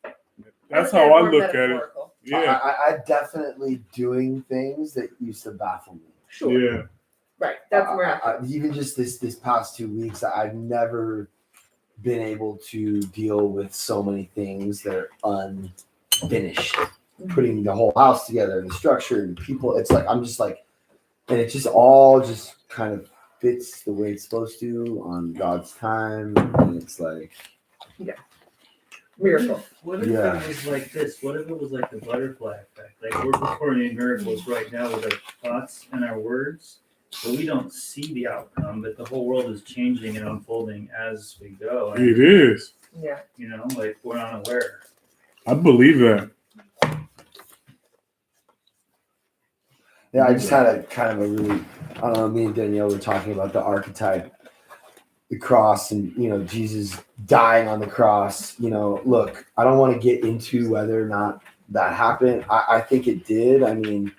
That's how I look at it. Yeah, I definitely doing things that used to baffle me. Sure. Yeah. Right. That's where even just this past 2 weeks, I've never been able to deal with so many things that are unfinished. Putting the whole house together and the structure and people, it's like I'm just like, and it just all just kind of fits the way it's supposed to on God's time, and it's like, miracle. What if it was like this? What if it was like the butterfly effect? Like we're performing miracles right now with our thoughts and our words, but we don't see the outcome. But the whole world is changing and unfolding as we go. And, it is. Yeah. Like we're unaware. I believe that. Yeah, I just had a kind of a really, I don't know, me and Danielle were talking about the archetype, the cross, and, Jesus dying on the cross. Look, I don't want to get into whether or not that happened. I think it did. I mean,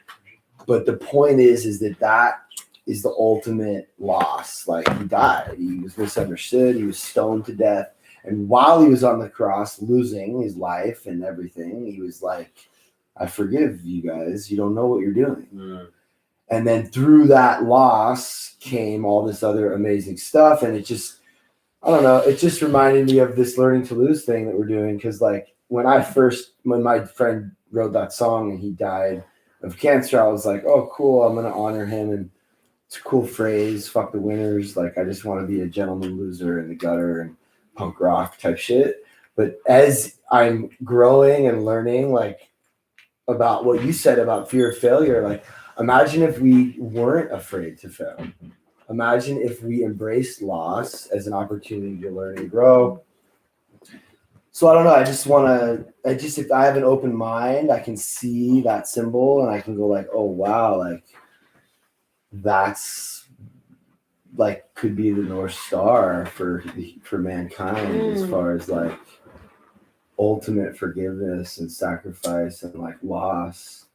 but the point is that is the ultimate loss. Like, he died. He was misunderstood. He was stoned to death. And while he was on the cross, losing his life and everything, he was like, I forgive you guys. You don't know what you're doing. And then through that loss came all this other amazing stuff. And it just, I don't know, it just reminded me of this learning to lose thing that we're doing. Cause like when my friend wrote that song and he died of cancer, I was like, oh, cool. I'm going to honor him. And it's a cool phrase. Fuck the winners. Like, I just want to be a gentleman loser in the gutter and punk rock type shit. But as I'm growing and learning, like, about what you said about fear of failure, like, imagine if we weren't afraid to fail. Imagine if we embraced loss as an opportunity to learn and grow. So I don't know. If I have an open mind, I can see that symbol and I can go like, oh, wow, like that's like could be the North Star for mankind as far as like ultimate forgiveness and sacrifice and like loss.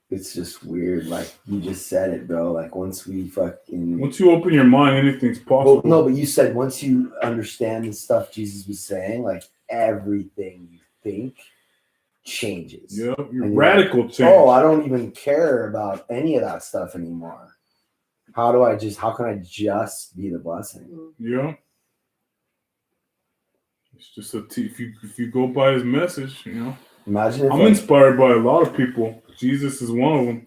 It's just weird. Like you just said it, bro. Like once you open your mind, anything's possible. Well, no, but you said once you understand the stuff Jesus was saying, like everything you think changes. Yeah, radical change. Oh, I don't even care about any of that stuff anymore. How can I just be the blessing? Yeah. It's just if you go by his message, Imagine if I'm inspired by a lot of people. Jesus is one of them.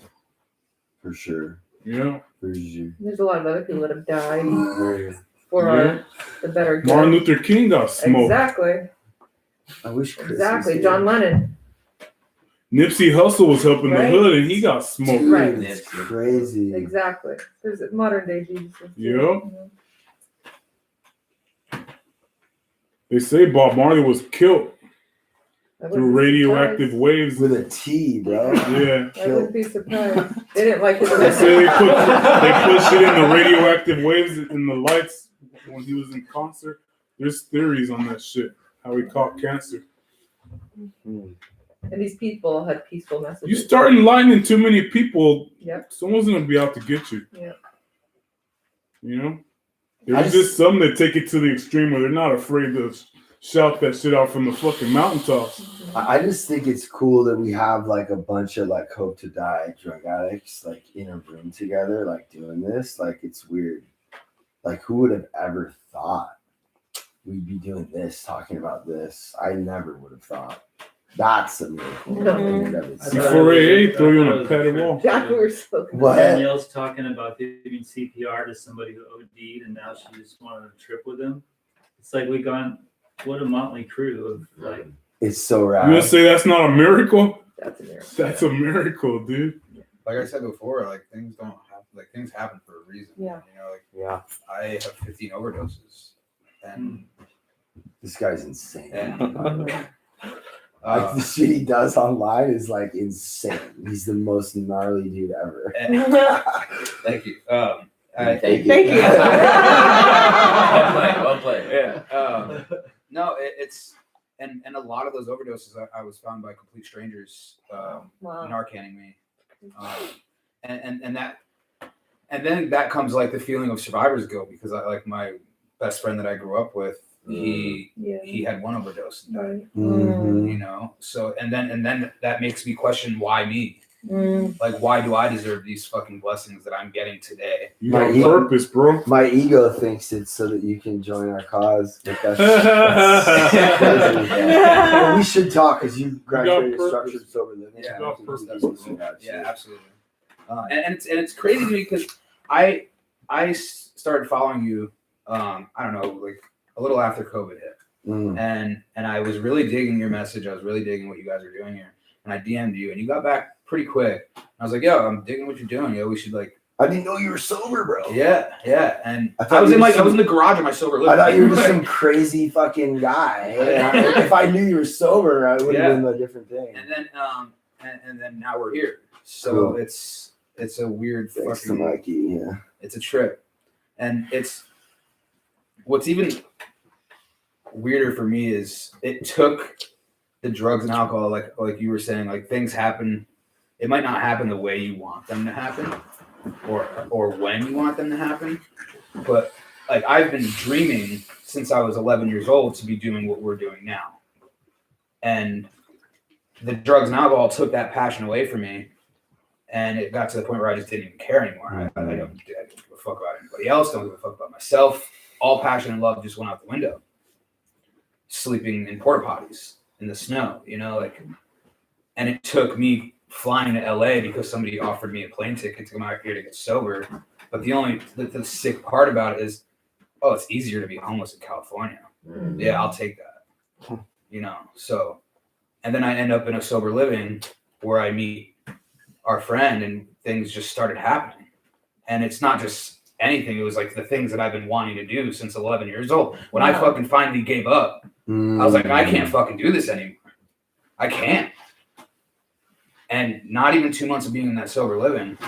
For sure. Yeah. For sure. There's a lot of other people that have died for Yeah. the better good. Martin Luther King got smoked. Exactly. I wish Chris Exactly. John Lennon. Nipsey Hussle was helping the hood and he got smoked. Right. It's crazy. Exactly. There's a modern day Jesus. Yeah. They say Bob Marley was killed through radioactive waves. With a T, bro. Yeah. I wouldn't be surprised. They didn't like his They say they pushed it in the radioactive waves in the lights when he was in concert. There's theories on that shit. How he caught cancer. And these people had peaceful messages. You start enlightening too many people, Yep. someone's gonna be out to get you. Yep. You know? There's just some that take it to the extreme where they're not afraid to shout that shit out from the fucking mountaintops. I just think it's cool that we have like a bunch of like hope to die drug addicts like in a room together, like doing this. Like it's weird. Like who would have ever thought we'd be doing this, talking about this? I never would have thought. That's a miracle. Before AA, throw you on a padded wall. What? Danielle's talking about giving CPR to somebody who OD'd and now she just wanted to trip with him. It's like what a motley crew of like. It's so rad. You gonna say that's not a miracle? That's a miracle. That's a miracle, dude. Like I said before, like things don't happen. Like things happen for a reason. Yeah. I have 15 overdoses, and this guy's insane. And, like the shit he does online is like insane. He's the most gnarly dude ever. Thank you. Thank you. Well played. Yeah. No, it's and a lot of those overdoses I was found by complete strangers Narcanning me, and then that comes like the feeling of survivor's guilt because I like my best friend that I grew up with. He had one overdose and died. You know, so and then that makes me question why me. Like why do I deserve these fucking blessings that I'm getting today? You got purpose, bro. My ego thinks it's so that you can join our cause. But that's we should talk because you graduated structured sober living. Yeah, absolutely. And it's crazy to me because I started following you. I don't know, like a little after COVID hit, and I was really digging your message. I was really digging what you guys are doing here, and I DM'd you, and you got back pretty quick. I was like, "Yo, I'm digging what you're doing. Yo, we should like." I didn't know you were sober, bro. Yeah, and I was in the garage of my sober living. I thought you were just some crazy fucking guy. If I knew you were sober, I would have been a different thing. And then, and then now we're here. So Cool. it's a weird Thanks to fucking. Mikey, yeah. It's a trip, and it's what's even weirder for me is it took the drugs and alcohol, like you were saying, like things happen. It might not happen the way you want them to happen, or when you want them to happen, but like I've been dreaming since I was 11 years old to be doing what we're doing now, and the drugs and alcohol took that passion away from me. And it got to the point where I just didn't even care anymore. I don't give a fuck about anybody else. Don't give a fuck about myself. All passion and love just went out the window. Sleeping in porta potties in the snow, you know, like, and it took me flying to LA because somebody offered me a plane ticket to come out here to get sober. But the sick part about it is, oh, it's easier to be homeless in California. Yeah, I'll take that. You know, so, and then I end up in a sober living where I meet our friend and things just started happening. And it's not just anything. It was like the things that I've been wanting to do since 11 years old. When I fucking finally gave up, I was like, I can't fucking do this anymore. I can't. And not even 2 months of being in that sober living,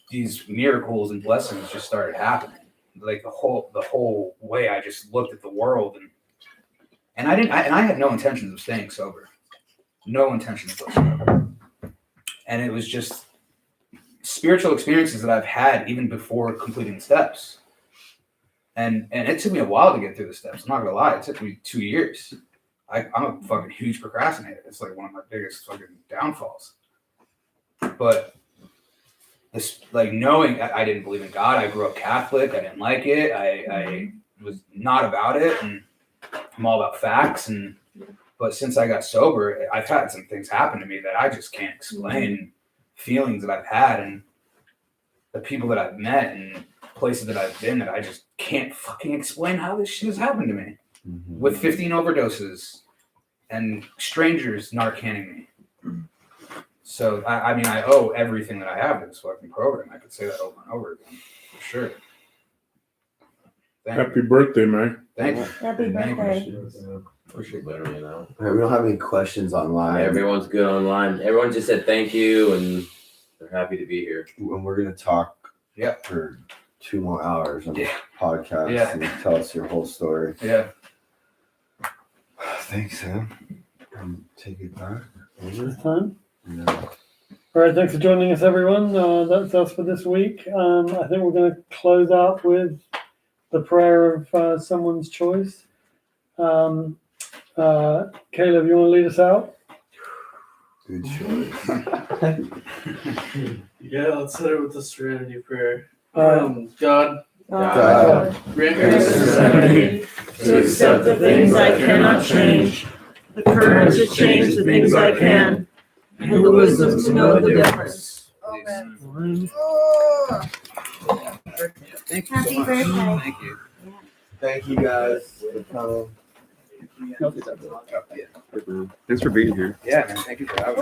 these miracles and blessings just started happening. Like the whole way I just looked at the world, and I had no intentions of staying sober. No intentions whatsoever. And it was just spiritual experiences that I've had even before completing the steps. And it took me a while to get through the steps. I'm not gonna lie, it took me 2 years. I'm a fucking huge procrastinator. It's like one of my biggest fucking downfalls. But this, like, knowing I didn't believe in God, I grew up Catholic, I didn't like it, I was not about it, and I'm all about facts. But since I got sober, I've had some things happen to me that I just can't explain. Feelings that I've had and the people that I've met and places that I've been that I just can't fucking explain how this shit has happened to me. With 15 overdoses and strangers Narcaning me. So, I mean, I owe everything that I have to this fucking program. I could say that over and over again, for sure. Happy birthday, man. Thank you. Happy birthday. Appreciate better, you know. All right, we don't have any questions online. Everyone's good online. Everyone just said thank you and they're happy to be here. And we're gonna talk for 2 more hours on the podcast and tell us your whole story. Yeah. Thanks, Sam. Take it back. This time. Yeah. All right, thanks for joining us, everyone. That's us for this week. I think we're going to close out with the prayer of someone's choice. Caleb, you want to lead us out? Good choice. Yeah, let's start with the Serenity Prayer. God, grant me the serenity to accept the things I cannot change, the courage to change the things I can, and the wisdom to know the difference. Amen. Happy birthday. Thank you. Thank you guys for coming. Thanks for being here. Yeah, man. Thank you for having me.